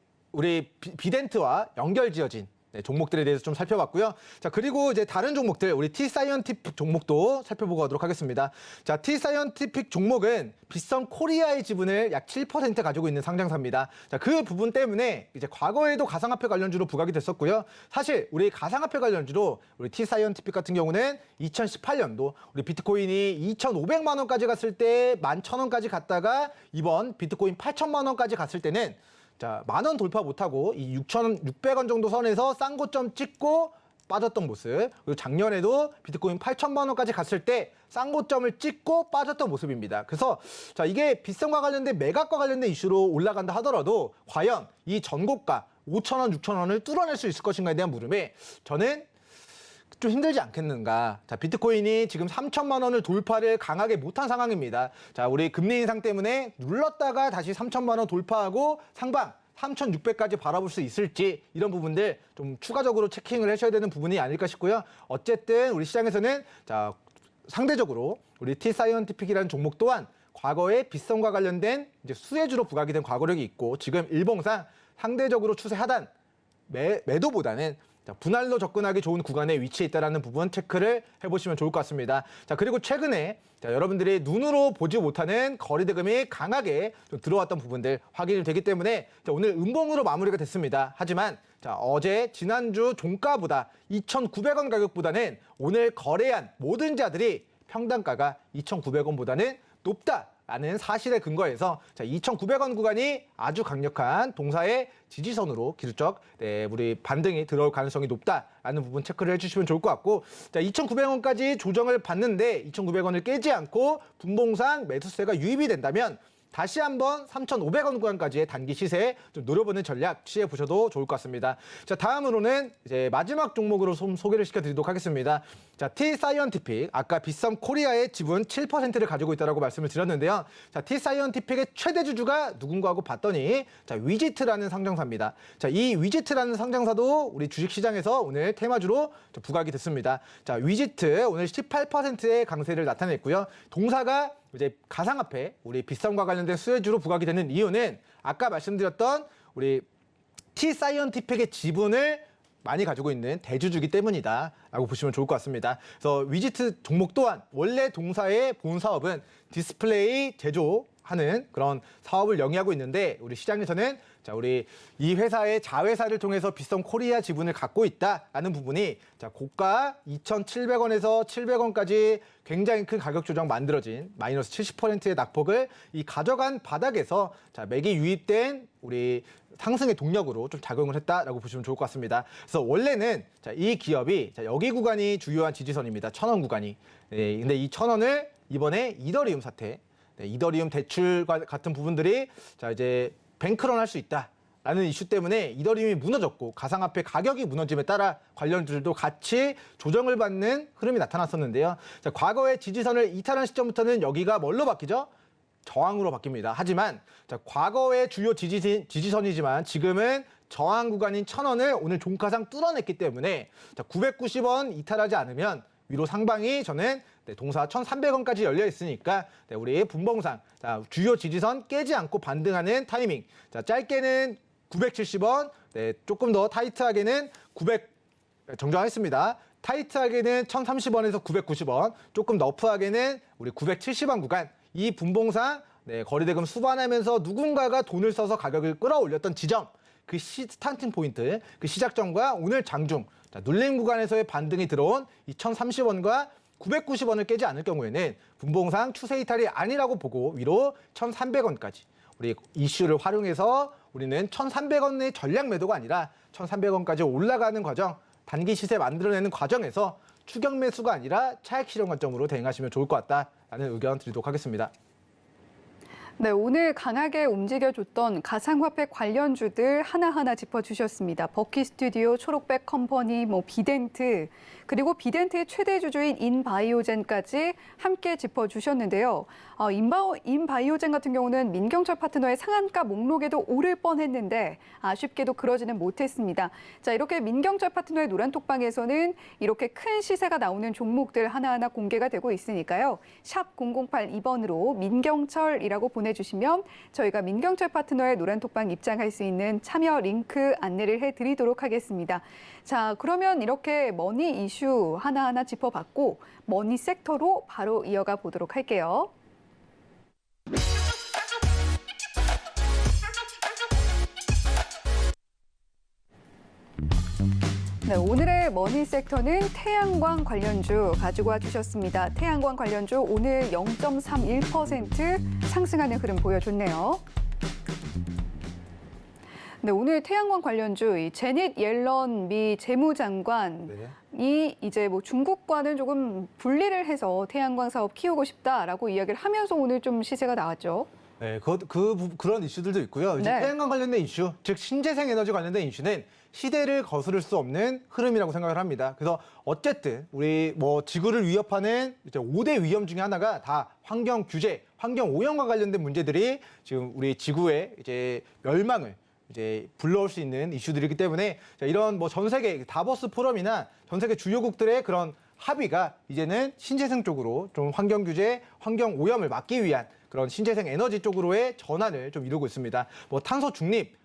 비덴트와 연결지어진 종목들에 대해서 좀 살펴봤고요. 자, 그리고 이제 다른 종목들, 우리 T사이언티픽 종목도 살펴보고 가도록 하겠습니다. 자, T사이언티픽 종목은 빗썸 코리아의 지분을 약 7% 가지고 있는 상장사입니다. 자, 그 부분 때문에 이제 과거에도 가상화폐 관련주로 부각이 됐었고요. 사실 우리 가상화폐 관련주로 우리 T사이언티픽 같은 경우는 2018년도 우리 비트코인이 2,500만 원까지 갔을 때 11,000원까지 갔다가 이번 비트코인 8,000만 원까지 갔을 때는 자, 10,000원 돌파 못하고 이 6,600원 정도 선에서 싼 고점 찍고 빠졌던 모습. 그리고 작년에도 비트코인 8,000만 원까지 갔을 때 싼 고점을 찍고 빠졌던 모습입니다. 그래서 자, 이게 빗썸과 관련된 매각과 관련된 이슈로 올라간다 하더라도 과연 이 전고가 5,000원, 6,000원을 뚫어낼 수 있을 것인가에 대한 물음에 저는 좀 힘들지 않겠는가. 자, 비트코인이 지금 3,000만 원을 돌파를 강하게 못한 상황입니다. 자, 우리 금리 인상 때문에 눌렀다가 다시 3,000만 원 돌파하고 상방 3,600까지 바라볼 수 있을지 이런 부분들 좀 추가적으로 체킹을 하셔야 되는 부분이 아닐까 싶고요. 어쨌든 우리 시장에서는 자, 상대적으로 우리 T사이언티픽이라는 종목 또한 과거에 빗썸과 관련된 이제 수혜주로 부각이 된 과거력이 있고 지금 일봉상 상대적으로 추세 하단 매도보다는 분할로 접근하기 좋은 구간에 위치해 있다는 부분 체크를 해보시면 좋을 것 같습니다. 자, 그리고 최근에 자, 여러분들이 눈으로 보지 못하는 거리대금이 강하게 좀 들어왔던 부분들 확인이 되기 때문에 자, 오늘 음봉으로 마무리가 됐습니다. 하지만 자, 어제 지난주 종가보다 2,900원 가격보다는 오늘 거래한 모든 자들이 평단가가 2,900원보다는 높다. 라는 사실에 근거해서 자, 2,900원 구간이 아주 강력한 동사의 지지선으로 기술적 우리 반등이 들어올 가능성이 높다라는 부분 체크를 해주시면 좋을 것 같고 자, 2,900원까지 조정을 받는데 2,900원을 깨지 않고 분봉상 매수세가 유입이 된다면 다시 한번 3,500원 구간까지의 단기 시세에 좀 노려보는 전략 취해 보셔도 좋을 것 같습니다. 자, 다음으로는 이제 마지막 종목으로 좀 소개를 시켜드리도록 하겠습니다. 자, T-사이언티픽 아까 빗썸 코리아의 지분 7%를 가지고 있다고 말씀을 드렸는데요. 자, T-사이언티픽의 최대 주주가 누군가 하고 봤더니 자, 위지트라는 상장사입니다. 자, 이 위지트라는 상장사도 우리 주식시장에서 오늘 테마주로 부각이 됐습니다. 자, 위지트 오늘 18%의 강세를 나타냈고요. 동사가 이제 가상화폐 우리 빗썸과 관련된 수혜주로 부각이 되는 이유는 아까 말씀드렸던 우리 T-사이언티픽의 지분을 많이 가지고 있는 대주주기 때문이다라고 보시면 좋을 것 같습니다. 그래서 위지트 종목 또한 원래 동사의 본 사업은 디스플레이 제조하는 그런 사업을 영위하고 있는데 우리 시장에서는 자, 우리 이 회사의 자회사를 통해서 빗썸 코리아 지분을 갖고 있다라는 부분이 자, 고가 2,700원에서 700원까지 굉장히 큰 가격 조정 만들어진 마이너스 70%의 낙폭을 이 가져간 바닥에서 자, 맥이 유입된 우리 상승의 동력으로 좀 작용을 했다라고 보시면 좋을 것 같습니다. 그래서 원래는 자, 이 기업이 자, 여기 구간이 주요한 지지선입니다. 1,000원 구간이. 네, 근데 이 1,000원을 이번에 이더리움 사태, 이더리움 대출과 같은 부분들이 자, 이제 뱅크런 할 수 있다라는 이슈 때문에 이더리움이 무너졌고 가상화폐 가격이 무너짐에 따라 관련주들도 같이 조정을 받는 흐름이 나타났었는데요. 자, 과거의 지지선을 이탈한 시점부터는 여기가 뭘로 바뀌죠? 저항으로 바뀝니다. 하지만 자, 과거의 주요 지지선이지만 지금은 저항 구간인 1,000원을 오늘 종가상 뚫어냈기 때문에 자, 990원 이탈하지 않으면 위로 상방이 저는 동사 1,300원까지 열려 있으니까 우리 분봉상 자, 주요 지지선 깨지 않고 반등하는 타이밍. 자, 짧게는 970원, 조금 더 타이트하게는 900 정정하겠습니다. 타이트하게는 1,030원에서 990원, 조금 너프하게는 우리 970원 구간. 이 분봉상 거리대금 수반하면서 누군가가 돈을 써서 가격을 끌어올렸던 지점. 그 스타팅 포인트, 그 시작점과 오늘 장중 자, 눌림 구간에서의 반등이 들어온 2,030원과 990원을 깨지 않을 경우에는 분봉상 추세 이탈이 아니라고 보고 위로 1,300원까지 우리 이슈를 활용해서 우리는 1,300원의 전략 매도가 아니라 1,300원까지 올라가는 과정, 단기 시세 만들어내는 과정에서 추격 매수가 아니라 차익 실현 관점으로 대응하시면 좋을 것 같다라는 의견 드리도록 하겠습니다. 네, 오늘 강하게 움직여줬던 가상화폐 관련주들 하나하나 짚어주셨습니다. 버키스튜디오, 초록백 컴퍼니, 비덴트, 그리고 비덴트의 최대 주주인 인바이오젠까지 함께 짚어주셨는데요. 인바이오젠 같은 경우는 민경철 파트너의 상한가 목록에도 오를 뻔했는데 아쉽게도 그러지는 못했습니다. 자, 이렇게 민경철 파트너의 노란톡방에서는 이렇게 큰 시세가 나오는 종목들 하나하나 공개가 되고 있으니까요. 샵 0082번으로 민경철이라고 보내주시면 저희가 민경철 파트너의 노란톡방 입장할 수 있는 참여 링크 안내를 해드리도록 하겠습니다. 자, 그러면 이렇게 머니 이슈 하나하나 짚어봤고 머니 섹터로 바로 이어가 보도록 할게요. 네, 오늘의 머니 섹터는 태양광 관련주 가지고 와주셨습니다. 태양광 관련주 오늘 0.31% 상승하는 흐름 보여줬네요. 네, 오늘 태양광 관련주 이 제닛 옐런 미 재무장관이 이제 중국과는 조금 분리를 해서 태양광 사업 키우고 싶다라고 이야기를 하면서 오늘 좀 시세가 나왔죠. 네, 그런 이슈들도 있고요. 이제 네. 태양광 관련된 이슈, 즉 신재생 에너지 관련된 이슈는 시대를 거스를 수 없는 흐름이라고 생각을 합니다. 그래서 어쨌든 우리 지구를 위협하는 이제 5대 위험 중에 하나가 다 환경 규제, 환경 오염과 관련된 문제들이 지금 우리 지구의 이제 멸망을 이제 불러올 수 있는 이슈들이기 때문에 이런 전 세계 다보스 포럼이나 전 세계 주요국들의 그런 합의가 이제는 신재생 쪽으로 좀 환경 규제, 환경 오염을 막기 위한 그런 신재생 에너지 쪽으로의 전환을 좀 이루고 있습니다. 탄소 중립,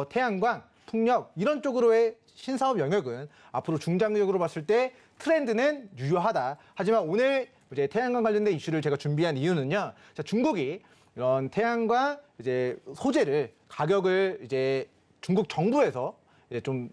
태양광, 풍력 이런 쪽으로의 신사업 영역은 앞으로 중장기적으로 봤을 때 트렌드는 유효하다. 하지만 오늘 이제 태양광 관련된 이슈를 제가 준비한 이유는요. 자, 중국이 이런 태양광 이제 소재를 가격을 이제 중국 정부에서 이제 좀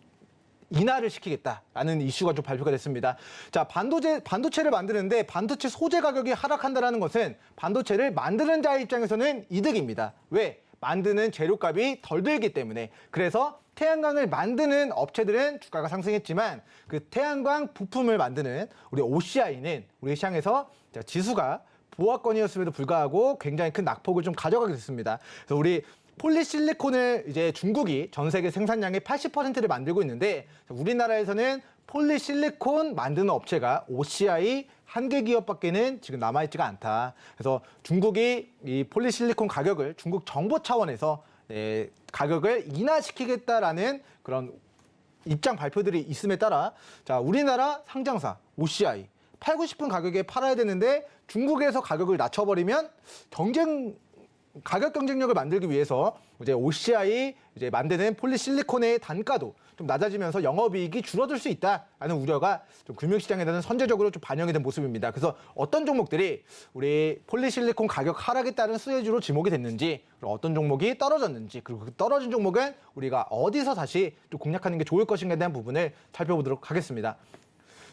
인하를 시키겠다라는 이슈가 좀 발표가 됐습니다. 자, 반도체를 만드는데 반도체 소재 가격이 하락한다는 것은 반도체를 만드는 자의 입장에서는 이득입니다. 왜? 만드는 재료값이 덜 들기 때문에. 그래서 태양광을 만드는 업체들은 주가가 상승했지만 그 태양광 부품을 만드는 우리 OCI는 우리 시장에서 지수가 보합권이었음에도 불구하고 굉장히 큰 낙폭을 좀 가져가게 됐습니다. 그래서 우리 폴리실리콘을 이제 중국이 전 세계 생산량의 80%를 만들고 있는데 우리나라에서는 폴리실리콘 만드는 업체가 OCI 한 개 기업밖에는 지금 남아있지가 않다. 그래서 중국이 이 폴리실리콘 가격을 중국 정부 차원에서 가격을 인하시키겠다라는 그런 입장 발표들이 있음에 따라 자, 우리나라 상장사 OCI 팔고 싶은 가격에 팔아야 되는데 중국에서 가격을 낮춰버리면 가격 경쟁력을 만들기 위해서 이제 OCI 이제 만드는 폴리실리콘의 단가도 좀 낮아지면서 영업이익이 줄어들 수 있다라는 우려가 좀 금융시장에서는 선제적으로 좀 반영이 된 모습입니다. 그래서 어떤 종목들이 우리 폴리실리콘 가격 하락에 따른 수혜주로 지목이 됐는지, 그리고 어떤 종목이 떨어졌는지, 그리고 그 떨어진 종목은 우리가 어디서 다시 좀 공략하는 게 좋을 것인가에 대한 부분을 살펴보도록 하겠습니다.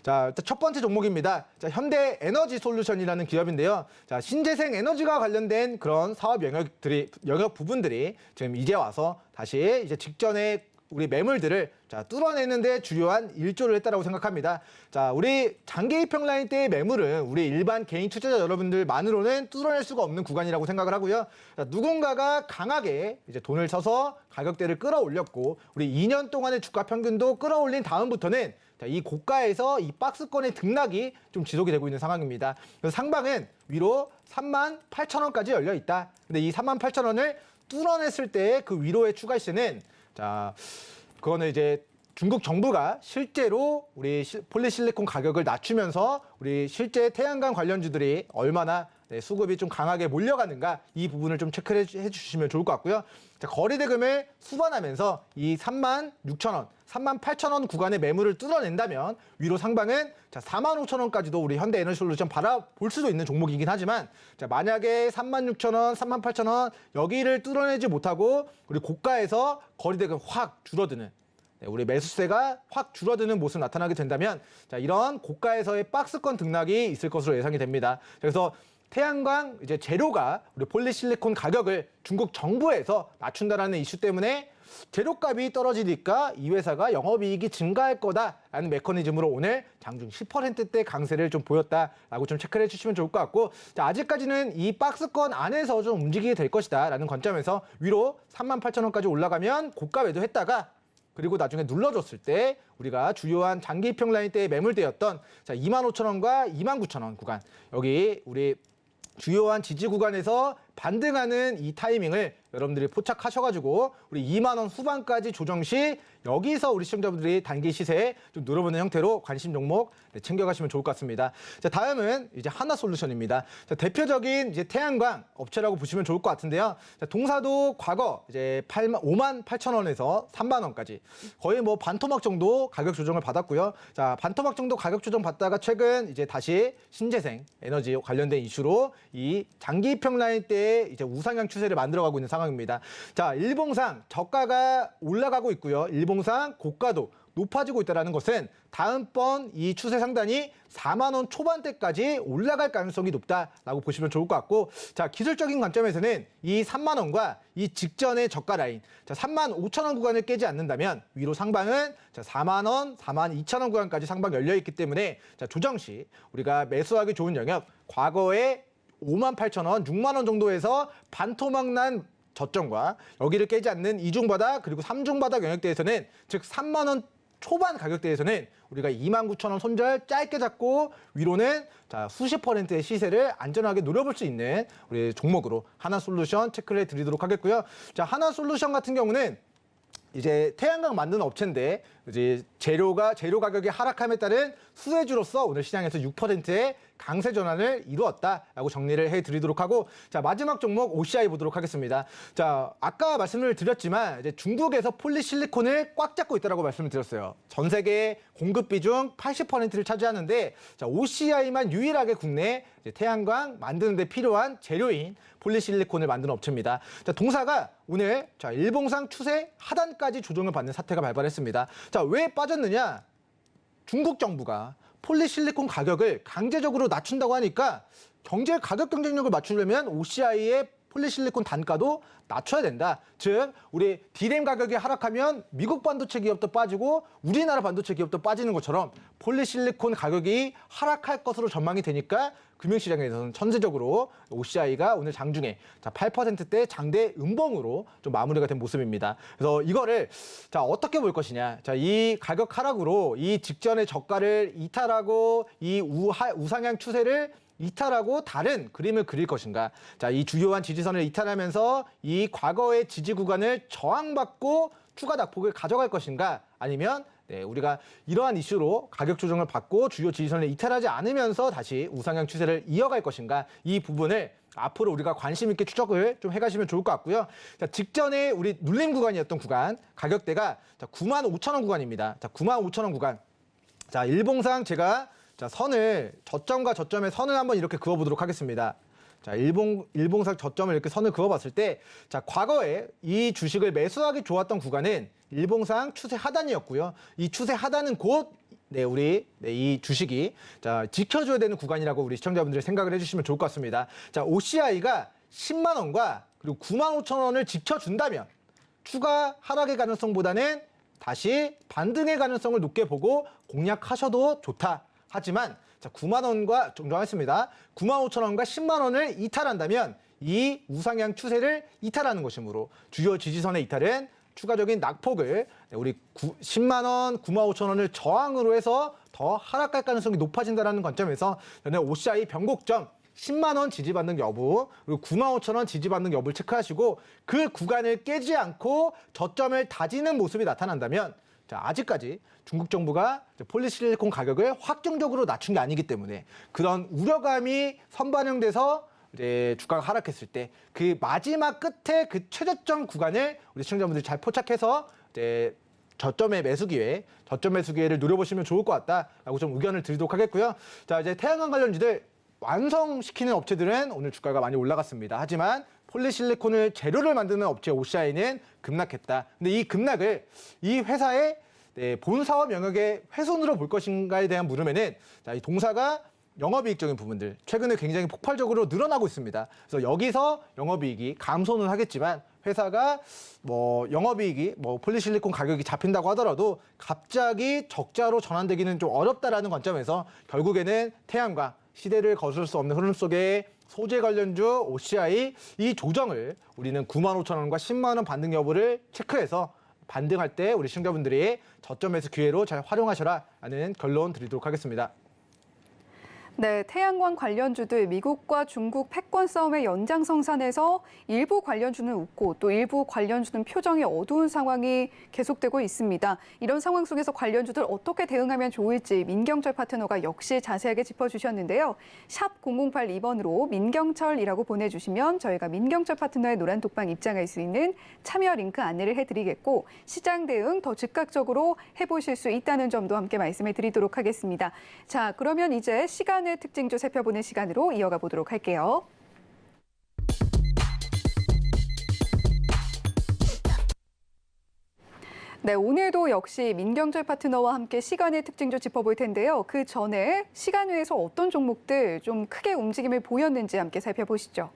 자, 첫 번째 종목입니다. 자, 현대 에너지 솔루션이라는 기업인데요. 자, 신재생 에너지와 관련된 그런 사업 영역 부분들이 지금 이제 와서 다시 이제 직전에 우리 매물들을 자, 뚫어내는데 주요한 일조를 했다라고 생각합니다. 자, 우리 장기 입형 라인 때의 매물은 우리 일반 개인 투자자 여러분들만으로는 뚫어낼 수가 없는 구간이라고 생각을 하고요. 자, 누군가가 강하게 이제 돈을 쳐서 가격대를 끌어올렸고 우리 2년 동안의 주가 평균도 끌어올린 다음부터는 자, 이 고가에서 이 박스권의 등락이 좀 지속이 되고 있는 상황입니다. 그래서 상방은 위로 38,000원까지 열려 있다. 근데 이 38,000원을 뚫어냈을 때 그 위로의 추가 시세는 자, 그거는 이제 중국 정부가 실제로 우리 폴리실리콘 가격을 낮추면서 우리 실제 태양광 관련주들이 얼마나 수급이 좀 강하게 몰려가는가 이 부분을 좀 체크를 해주시면 좋을 것 같고요. 자, 거래대금을 수반하면서 이 36,000원, 38,000원 구간의 매물을 뚫어낸다면 위로 상방은 자, 45,000원까지도 우리 현대에너지솔루션 바라볼 수도 있는 종목이긴 하지만 자, 만약에 36,000원, 38,000원 여기를 뚫어내지 못하고 우리 고가에서 거래대금 확 줄어드는 우리 매수세가 확 줄어드는 모습 나타나게 된다면 자, 이런 고가에서의 박스권 등락이 있을 것으로 예상이 됩니다. 그래서 태양광 이제 재료가 우리 폴리실리콘 가격을 중국 정부에서 낮춘다라는 이슈 때문에 재료값이 떨어지니까 이 회사가 영업이익이 증가할 거다라는 메커니즘으로 오늘 장중 10%대 강세를 좀 보였다라고 좀 체크를 해주시면 좋을 것 같고 자, 아직까지는 이 박스권 안에서 좀 움직이게 될 것이다라는 관점에서 위로 38,000원까지 올라가면 고가 매도했다가 그리고 나중에 눌러줬을 때 우리가 주요한 장기 입형 라인 때의 매물대였던 자, 25,000원과 29,000원 구간 여기 우리 주요한 지지 구간에서 반등하는 이 타이밍을 여러분들이 포착하셔가지고 우리 2만 원 후반까지 조정 시 여기서 우리 시청자분들이 단기 시세에 좀 노려보는 형태로 관심 종목 챙겨가시면 좋을 것 같습니다. 자, 다음은 이제 하나솔루션입니다. 자, 대표적인 이제 태양광 업체라고 보시면 좋을 것 같은데요. 자, 동사도 과거 이제 58,000원에서 3만 원까지 거의 뭐 반토막 정도 가격 조정을 받았고요. 자, 반토막 정도 가격 조정 받다가 최근 이제 다시 신재생 에너지 관련된 이슈로 이 장기 입형 라인 때 이제 우상향 추세를 만들어가고 있는 상황입니다. 자, 일봉상 저가가 올라가고 있고요. 일봉상 고가도 높아지고 있다는 것은 다음번 이 추세 상단이 4만 원 초반대까지 올라갈 가능성이 높다라고 보시면 좋을 것 같고 자, 기술적인 관점에서는 이 3만 원과 이 직전의 저가 라인 자, 3만 5천 원 구간을 깨지 않는다면 위로 상방은 자, 4만 원, 4만 2천 원 구간까지 상방 열려 있기 때문에 자, 조정 시 우리가 매수하기 좋은 영역 과거에 58,000원, 6만 원 정도에서 반토막 난 저점과 여기를 깨지 않는 이중바닥 그리고 삼중바닥 영역대에서는 즉 3만 원 초반 가격대에서는 우리가 29,000원 손절 짧게 잡고 위로는 자, 수십 %의 시세를 안전하게 노려볼 수 있는 우리 종목으로 하나솔루션 체크를 해드리도록 하겠고요. 자, 하나솔루션 같은 경우는 이제 태양광 만드는 업체인데 이제 재료 가격이 하락함에 따른 수혜주로서 오늘 시장에서 6%의 강세 전환을 이루었다라고 정리를 해드리도록 하고 자, 마지막 종목 OCI 보도록 하겠습니다. 자, 아까 말씀을 드렸지만 이제 중국에서 폴리실리콘을 꽉 잡고 있다라고 말씀을 드렸어요. 전 세계 공급 비중 80%를 차지하는데 자, OCI만 유일하게 국내 이제 태양광 만드는 데 필요한 재료인 폴리실리콘을 만드는 업체입니다. 자, 동사가 오늘 자, 일봉상 추세 하단까지 조정을 받는 사태가 발발했습니다. 자, 왜 빠졌느냐? 중국 정부가 폴리실리콘 가격을 강제적으로 낮춘다고 하니까 경제 가격 경쟁력을 맞추려면 OCI의 폴리실리콘 단가도 낮춰야 된다. 즉 우리 D램 가격이 하락하면 미국 반도체 기업도 빠지고 우리나라 반도체 기업도 빠지는 것처럼 폴리실리콘 가격이 하락할 것으로 전망이 되니까 금융시장에서는 전체적으로 OCI가 오늘 장중에 8%대 장대 음봉으로 좀 마무리가 된 모습입니다. 그래서 이거를 어떻게 볼 것이냐. 이 가격 하락으로 이 직전의 저가를 이탈하고 이 우상향 추세를 이탈하고 다른 그림을 그릴 것인가. 이 주요한 지지선을 이탈하면서 이 과거의 지지 구간을 저항받고 추가 낙폭을 가져갈 것인가. 아니면 우리가 이러한 이슈로 가격 조정을 받고 주요 지지선을 이탈하지 않으면서 다시 우상향 추세를 이어갈 것인가. 이 부분을 앞으로 우리가 관심 있게 추적을 좀 해가시면 좋을 것 같고요. 직전에 우리 눌림 구간이었던 구간 가격대가 95,000원 구간입니다. 95,000원 구간. 일봉상 제가 선을 저점과 저점의 선을 한번 이렇게 그어보도록 하겠습니다. 일봉상 저점을 이렇게 선을 그어봤을 때, 과거에 이 주식을 매수하기 좋았던 구간은 일봉상 추세 하단이었고요. 이 추세 하단은 곧 우리 이 주식이 지켜줘야 되는 구간이라고 우리 시청자분들이 생각을 해주시면 좋을 것 같습니다. OCI가 10만 원과 그리고 95,000원을 지켜준다면 추가 하락의 가능성보다는 다시 반등의 가능성을 높게 보고 공략하셔도 좋다. 하지만 9만 원과 정정했습니다. 95,000원과 10만 원을 이탈한다면 이 우상향 추세를 이탈하는 것이므로 주요 지지선의 이탈은 추가적인 낙폭을 우리 10만 원, 95,000원을 저항으로 해서 더 하락할 가능성이 높아진다는 관점에서 저는 OCI 변곡점 10만 원 지지받는 여부 그리고 95,000원 지지받는 여부를 체크하시고 그 구간을 깨지 않고 저점을 다지는 모습이 나타난다면 아직까지 중국 정부가 폴리실리콘 가격을 확정적으로 낮춘 게 아니기 때문에 그런 우려감이 선반영돼서 이제 주가가 하락했을 때 그 마지막 끝에 그 최저점 구간을 우리 시청자분들이 잘 포착해서 이제 저점 매수 기회를 노려보시면 좋을 것 같다라고 좀 의견을 드리도록 하겠고요. 이제 태양광 관련주들 완성시키는 업체들은 오늘 주가가 많이 올라갔습니다. 하지만 폴리실리콘을 재료를 만드는 업체 OCI는 급락했다. 근데 이 급락을 이 회사의 본 사업 영역의 훼손으로 볼 것인가에 대한 물음에는 이 동사가 영업이익적인 부분들 최근에 굉장히 폭발적으로 늘어나고 있습니다. 그래서 여기서 영업이익이 감소는 하겠지만 회사가 영업이익이 폴리실리콘 가격이 잡힌다고 하더라도 갑자기 적자로 전환되기는 좀 어렵다라는 관점에서 결국에는 태양광 시대를 거슬 수 없는 흐름 속에 소재 관련주 OCI 이 조정을 우리는 95,000원과 10만 원 반등 여부를 체크해서 반등할 때 우리 시청자분들이 저점 매수 기회로 잘 활용하셔라라는 결론 드리도록 하겠습니다. 네, 태양광 관련주들 미국과 중국 패권 싸움의 연장선상에서 일부 관련주는 웃고 또 일부 관련주는 표정이 어두운 상황이 계속되고 있습니다. 이런 상황 속에서 관련주들 어떻게 대응하면 좋을지 민경철 파트너가 역시 자세하게 짚어주셨는데요. 샵 0082번으로 민경철이라고 보내주시면 저희가 민경철 파트너의 노란 독방 입장할 수 있는 참여 링크 안내를 해드리겠고 시장 대응 더 즉각적으로 해보실 수 있다는 점도 함께 말씀해 드리도록 하겠습니다. 자, 그러면 이제 시간의 특징주 살펴보는 시간으로 이어가 보도록 할게요. 네, 오늘도 역시 민경철 파트너와 함께 시간의 특징주 짚어볼 텐데요. 그 전에 시간외에서 어떤 종목들 좀 크게 움직임을 보였는지 함께 살펴보시죠.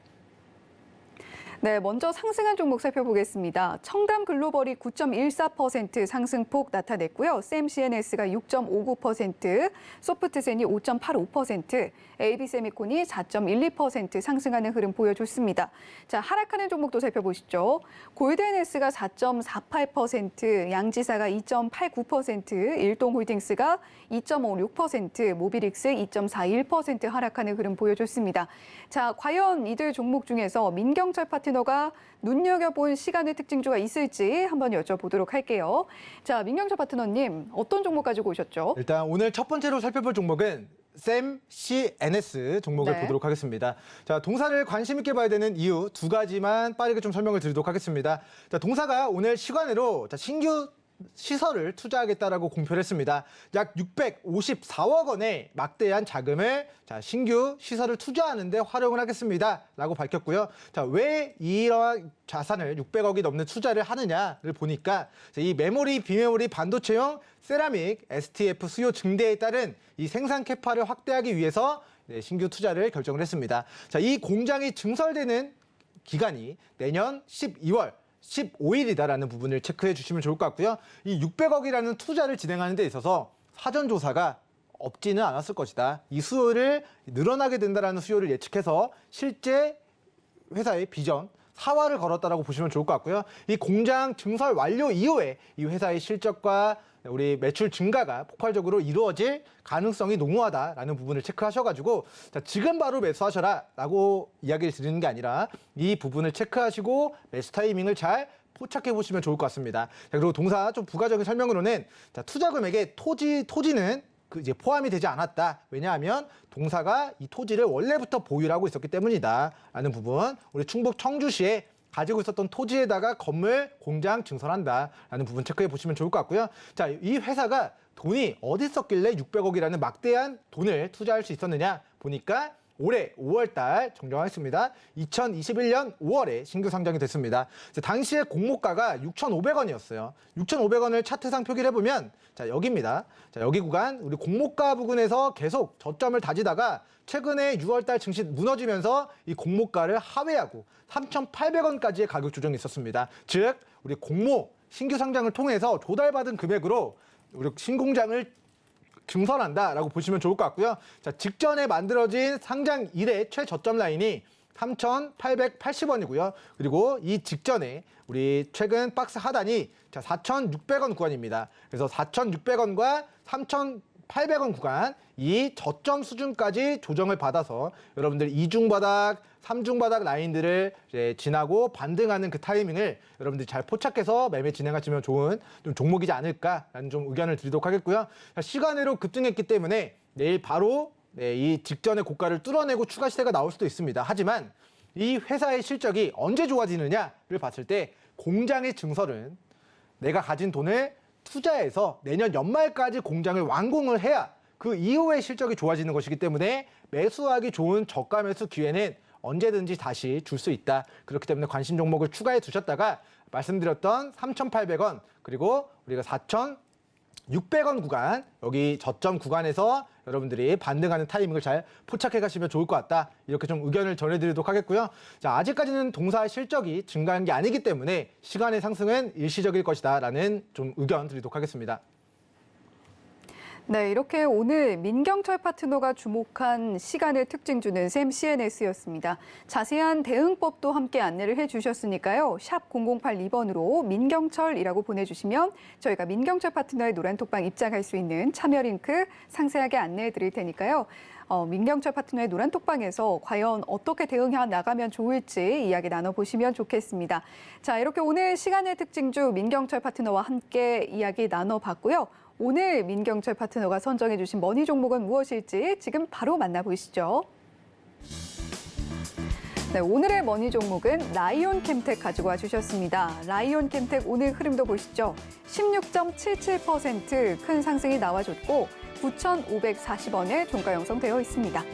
네, 먼저 상승한 종목 살펴보겠습니다. 청담 글로벌이 9.14% 상승폭 나타냈고요. 샘 CNS가 6.59%, 소프트젠이 5.85%, AB세미콘이 4.12% 상승하는 흐름 보여줬습니다. 자, 하락하는 종목도 살펴보시죠. 골드NS가 4.48%, 양지사가 2.89%, 일동홀딩스가 2.56%, 모비릭스 2.41% 하락하는 흐름 보여줬습니다. 자, 과연 이들 종목 중에서 민경철 파트너가 눈여겨본 시간의 특징주가 있을지 한번 여쭤보도록 할게요. 자, 민경철 파트너님, 어떤 종목 가지고 오셨죠? 일단 오늘 첫 번째로 살펴볼 종목은 샘 CNS 종목을 네. 보도록 하겠습니다. 자, 동사를 관심 있게 봐야 되는 이유 두 가지만 빠르게 좀 설명을 드리도록 하겠습니다. 자, 동사가 오늘 시간으로 신규 시설을 투자하겠다라고 공표를 했습니다. 약 654억 원의 막대한 자금을 신규 시설을 투자하는데 활용을 하겠습니다라고 밝혔고요. 왜 이러한 자산을 600억이 넘는 투자를 하느냐를 보니까 이 메모리, 비메모리, 반도체용 세라믹 STF 수요 증대에 따른 이 생산 캐파를 확대하기 위해서 신규 투자를 결정을 했습니다. 이 공장이 증설되는 기간이 내년 12월 15일이다라는 부분을 체크해 주시면 좋을 것 같고요. 이 600억이라는 투자를 진행하는 데 있어서 사전 조사가 없지는 않았을 것이다. 이 수요를 늘어나게 된다라는 수요를 예측해서 실제 회사의 비전, 사활을 걸었다라고 보시면 좋을 것 같고요. 이 공장 증설 완료 이후에 이 회사의 실적과 우리 매출 증가가 폭발적으로 이루어질 가능성이 농후하다라는 부분을 체크하셔가지고 지금 바로 매수하셔라라고 이야기를 드리는 게 아니라 이 부분을 체크하시고 매수 타이밍을 잘 포착해 보시면 좋을 것 같습니다. 그리고 동사 좀 부가적인 설명으로는 투자 금액에 토지는 이제 포함이 되지 않았다. 왜냐하면 동사가 이 토지를 원래부터 보유를 하고 있었기 때문이다라는 부분. 우리 충북 청주시에 가지고 있었던 토지에다가 건물, 공장 증설한다라는 부분 체크해 보시면 좋을 것 같고요. 이 회사가 돈이 어디 썼길래 600억이라는 막대한 돈을 투자할 수 있었느냐 보니까 올해 5월 달 정정하겠습니다. 2021년 5월에 신규 상장이 됐습니다. 당시에 공모가가 6,500원이었어요. 6,500원을 차트상 표기를 해보면 여기입니다. 여기 구간 우리 공모가 부근에서 계속 저점을 다지다가 최근에 6월 달 증시 무너지면서 이 공모가를 하회하고 3,800원까지의 가격 조정이 있었습니다. 즉 우리 공모 신규 상장을 통해서 조달받은 금액으로 우리 신공장을 증설한다라고 보시면 좋을 것 같고요. 직전에 만들어진 상장 이래 최저점 라인이 3,880원이고요. 그리고 이 직전에 우리 최근 박스 하단이 4,600원 구간입니다. 그래서 4,600원과 3,800원 구간 이 저점 수준까지 조정을 받아서 여러분들 2중 바닥, 3중 바닥 라인들을 이제 지나고 반등하는 그 타이밍을 여러분들이 잘 포착해서 매매 진행하시면 좋은 좀 종목이지 않을까라는 좀 의견을 드리도록 하겠고요. 시간으로 급등했기 때문에 내일 바로 이 직전의 고가를 뚫어내고 추가 시세가 나올 수도 있습니다. 하지만 이 회사의 실적이 언제 좋아지느냐를 봤을 때 공장의 증설은 내가 가진 돈을 투자해서 내년 연말까지 공장을 완공을 해야 그 이후에 실적이 좋아지는 것이기 때문에 매수하기 좋은 저가 매수 기회는 언제든지 다시 줄 수 있다. 그렇기 때문에 관심 종목을 추가해 두셨다가 말씀드렸던 3,800원 그리고 우리가 4,600원 구간 여기 저점 구간에서 여러분들이 반등하는 타이밍을 잘 포착해 가시면 좋을 것 같다. 이렇게 좀 의견을 전해드리도록 하겠고요. 아직까지는 동사의 실적이 증가한 게 아니기 때문에 시간의 상승은 일시적일 것이다 라는 좀 의견 드리도록 하겠습니다. 네, 이렇게 오늘 민경철 파트너가 주목한 시간을 특징주는 샘 CNS였습니다. 자세한 대응법도 함께 안내를 해주셨으니까요. 샵 0082번으로 민경철이라고 보내주시면 저희가 민경철 파트너의 노란톡방 입장할 수 있는 참여 링크 상세하게 안내해 드릴 테니까요. 민경철 파트너의 노란톡방에서 과연 어떻게 대응해 나가면 좋을지 이야기 나눠보시면 좋겠습니다. 자, 이렇게 오늘 시간의 특징주 민경철 파트너와 함께 이야기 나눠봤고요. 오늘 민경철 파트너가 선정해 주신 머니 종목은 무엇일지 지금 바로 만나보시죠. 네, 오늘의 머니 종목은 라이온 캠텍 가지고 와주셨습니다. 라이온 캠텍 오늘 흐름도 보시죠. 16.77% 큰 상승이 나와줬고 9,540원에 종가 형성되어 있습니다.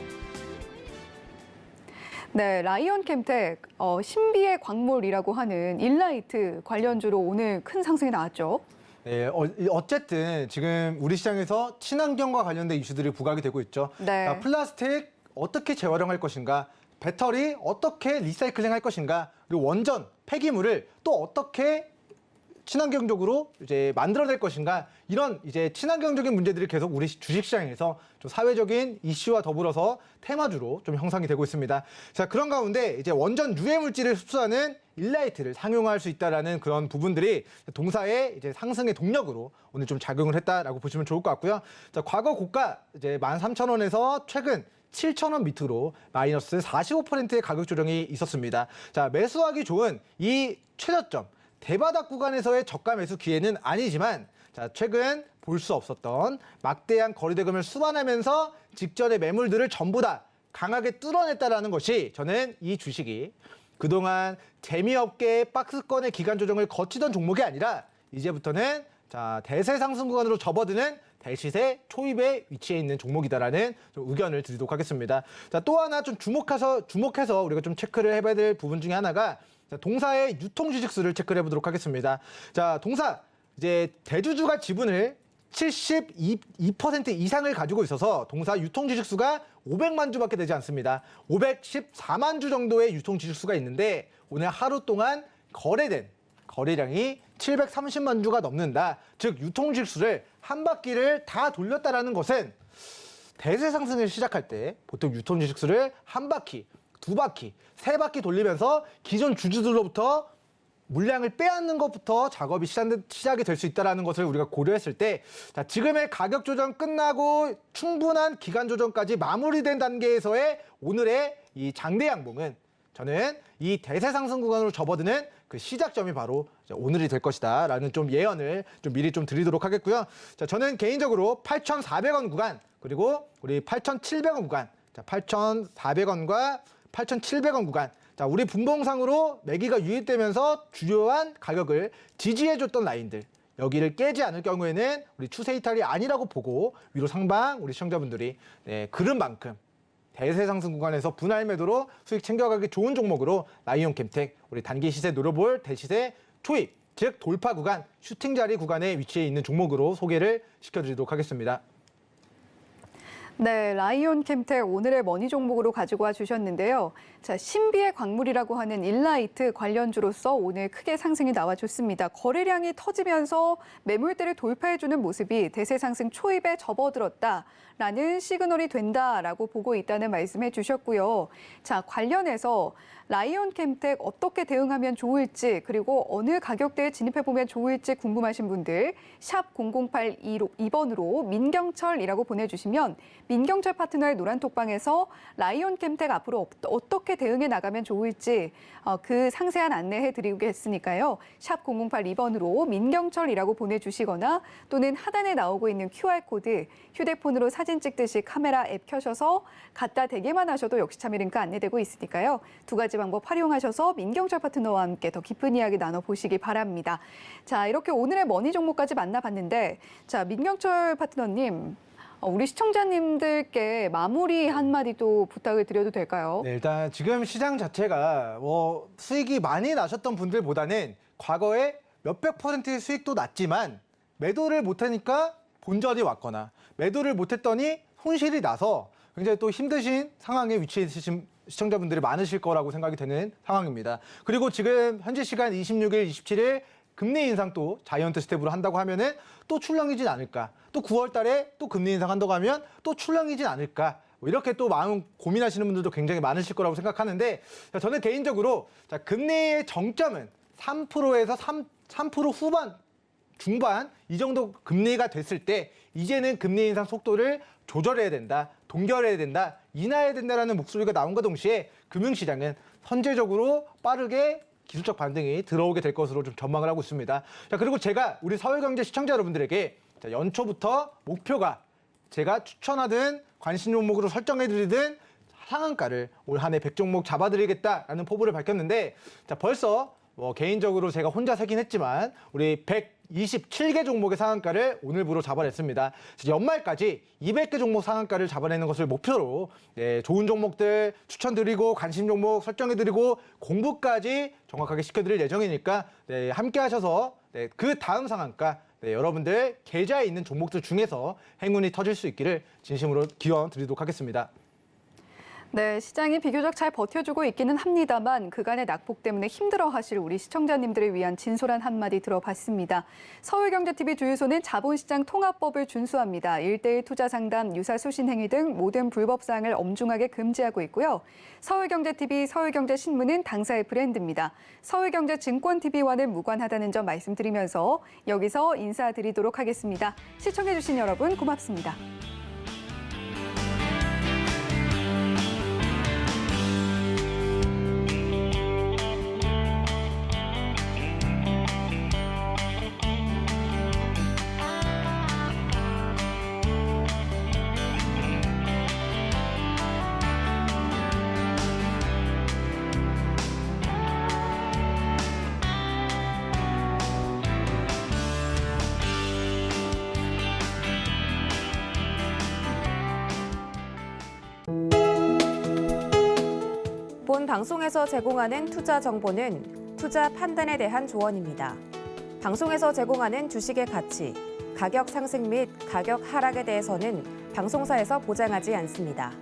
네, 라이온 캠텍 신비의 광물이라고 하는 일라이트 관련주로 오늘 큰 상승이 나왔죠. 네, 어쨌든 지금 우리 시장에서 친환경과 관련된 이슈들이 부각이 되고 있죠. 네. 플라스틱 어떻게 재활용할 것인가, 배터리 어떻게 리사이클링 할 것인가, 그리고 원전, 폐기물을 또 어떻게 친환경적으로 이제 만들어낼 것인가, 이런 이제 친환경적인 문제들이 계속 우리 주식시장에서 좀 사회적인 이슈와 더불어서 테마주로 좀 형성이 되고 있습니다. 자, 그런 가운데 이제 원전 유해 물질을 흡수하는 일라이트를 상용화할 수 있다라는 그런 부분들이 동사의 이제 상승의 동력으로 오늘 좀 작용을 했다라고 보시면 좋을 것 같고요. 자, 과거 고가 이제 13,000원에서 최근 7,000원 밑으로 마이너스 45%의 가격 조정이 있었습니다. 자, 매수하기 좋은 이 최저점 대바닥 구간에서의 저가 매수 기회는 아니지만 자, 최근 볼 수 없었던 막대한 거래대금을 수반하면서 직전의 매물들을 전부 다 강하게 뚫어냈다라는 것이 저는 이 주식이 그동안 재미없게 박스권의 기간 조정을 거치던 종목이 아니라 이제부터는 자, 대세 상승 구간으로 접어드는 대시세 초입에 위치해 있는 종목이다라는 좀 의견을 드리도록 하겠습니다. 자, 또 하나 좀 주목해서 우리가 좀 체크를 해봐야 될 부분 중에 하나가 자, 동사의 유통 주식수를 체크를 해보도록 하겠습니다. 자, 동사 이제 대주주가 지분을 72% 이상을 가지고 있어서 동사 유통 주식수가 500만 주밖에 되지 않습니다. 514만 주 정도의 유통 주식수가 있는데 오늘 하루 동안 거래된 거래량이 730만 주가 넘는다. 즉 유통 주식수를 한 바퀴를 다 돌렸다라는 것은 대세 상승을 시작할 때 보통 유통 주식수를 한 바퀴, 두 바퀴, 세 바퀴 돌리면서 기존 주주들로부터 물량을 빼앗는 것부터 작업이 시작이 될 수 있다는 것을 우리가 고려했을 때 자, 지금의 가격 조정 끝나고 충분한 기간 조정까지 마무리된 단계에서의 오늘의 이 장대 양봉은 저는 이 대세 상승 구간으로 접어드는 그 시작점이 바로 오늘이 될 것이다라는 좀 예언을 좀 미리 좀 드리도록 하겠고요. 자, 저는 개인적으로 8,400원 구간 그리고 우리 8,700원 구간, 자, 8,400원과 8,700원 구간. 자, 우리 분봉상으로 매기가 유입되면서 주요한 가격을 지지해줬던 라인들. 여기를 깨지 않을 경우에는 우리 추세 이탈이 아니라고 보고 위로 상방 우리 시청자분들이 그런 만큼 대세 상승 구간에서 분할 매도로 수익 챙겨가기 좋은 종목으로 라이온 캠텍 우리 단기 시세 노려볼 대시세 초입 즉 돌파 구간 슈팅 자리 구간에 위치해 있는 종목으로 소개를 시켜드리도록 하겠습니다. 네, 라이온 캠텍 오늘의 머니 종목으로 가지고 와 주셨는데요. 자, 신비의 광물이라고 하는 일라이트 관련주로서 오늘 크게 상승이 나와줬습니다. 거래량이 터지면서 매물대를 돌파해주는 모습이 대세 상승 초입에 접어들었다라는 시그널이 된다라고 보고 있다는 말씀해 주셨고요. 자, 관련해서 라이온 캠텍 어떻게 대응하면 좋을지 그리고 어느 가격대에 진입해보면 좋을지 궁금하신 분들 샵 0082번으로 민경철이라고 보내주시면 민경철 파트너의 노란톡방에서 라이온 캠텍 앞으로 어떻게 대응해 나가면 좋을지 그 상세한 안내해드리겠으니까요. 샵 0082번으로 민경철이라고 보내주시거나 또는 하단에 나오고 있는 QR코드 휴대폰으로 사진 찍듯이 카메라 앱 켜셔서 갖다 대기만 하셔도 역시 참여 링크 안내되고 있으니까요. 두 가지 방법 활용하셔서 민경철 파트너와 함께 더 깊은 이야기 나눠보시기 바랍니다. 자, 이렇게 오늘의 머니 종목까지 만나봤는데 자, 민경철 파트너님. 우리 시청자님들께 마무리 한마디도 부탁을 드려도 될까요? 네, 일단 지금 시장 자체가 수익이 많이 나셨던 분들보다는 과거에 몇백 %의 수익도 났지만 매도를 못하니까 본전이 왔거나 매도를 못했더니 손실이 나서 굉장히 또 힘드신 상황에 위치해 있으신 시청자분들이 많으실 거라고 생각이 되는 상황입니다. 그리고 지금 현재 시간 26일, 27일 금리 인상 또 자이언트 스텝으로 한다고 하면은 또 출렁이진 않을까. 또 9월 달에 또 금리 인상한다고 하면 또 출렁이진 않을까. 이렇게 또 마음 고민하시는 분들도 굉장히 많으실 거라고 생각하는데 저는 개인적으로 금리의 정점은 3%에서 3% 후반, 중반 이 정도 금리가 됐을 때 이제는 금리 인상 속도를 조절해야 된다, 동결해야 된다, 인하해야 된다라는 목소리가 나온과 동시에 금융시장은 선제적으로 빠르게 기술적 반등이 들어오게 될 것으로 좀 전망을 하고 있습니다. 자, 그리고 제가 우리 서울경제 시청자 여러분들에게 연초부터 목표가 제가 추천하든 관심 종목으로 설정해드리든 상한가를 올 한 해 100종목 잡아드리겠다라는 포부를 밝혔는데 자, 벌써 개인적으로 제가 혼자 세긴 했지만 우리 127개 종목의 상한가를 오늘부로 잡아냈습니다. 연말까지 200개 종목 상한가를 잡아내는 것을 목표로 좋은 종목들 추천드리고 관심 종목 설정해드리고 공부까지 정확하게 시켜드릴 예정이니까 함께 하셔서 그 다음 상한가 여러분들 계좌에 있는 종목들 중에서 행운이 터질 수 있기를 진심으로 기원 드리도록 하겠습니다. 네, 시장이 비교적 잘 버텨주고 있기는 합니다만 그간의 낙폭 때문에 힘들어하실 우리 시청자님들을 위한 진솔한 한마디 들어봤습니다. 서울경제TV 주유소는 자본시장 통합법을 준수합니다. 1:1 투자 상담, 유사 수신 행위 등 모든 불법 사항을 엄중하게 금지하고 있고요. 서울경제TV, 서울경제신문은 당사의 브랜드입니다. 서울경제증권TV와는 무관하다는 점 말씀드리면서 여기서 인사드리도록 하겠습니다. 시청해주신 여러분 고맙습니다. 방송에서 제공하는 투자 정보는 투자 판단에 대한 조언입니다. 방송에서 제공하는 주식의 가치, 가격 상승 및 가격 하락에 대해서는 방송사에서 보장하지 않습니다.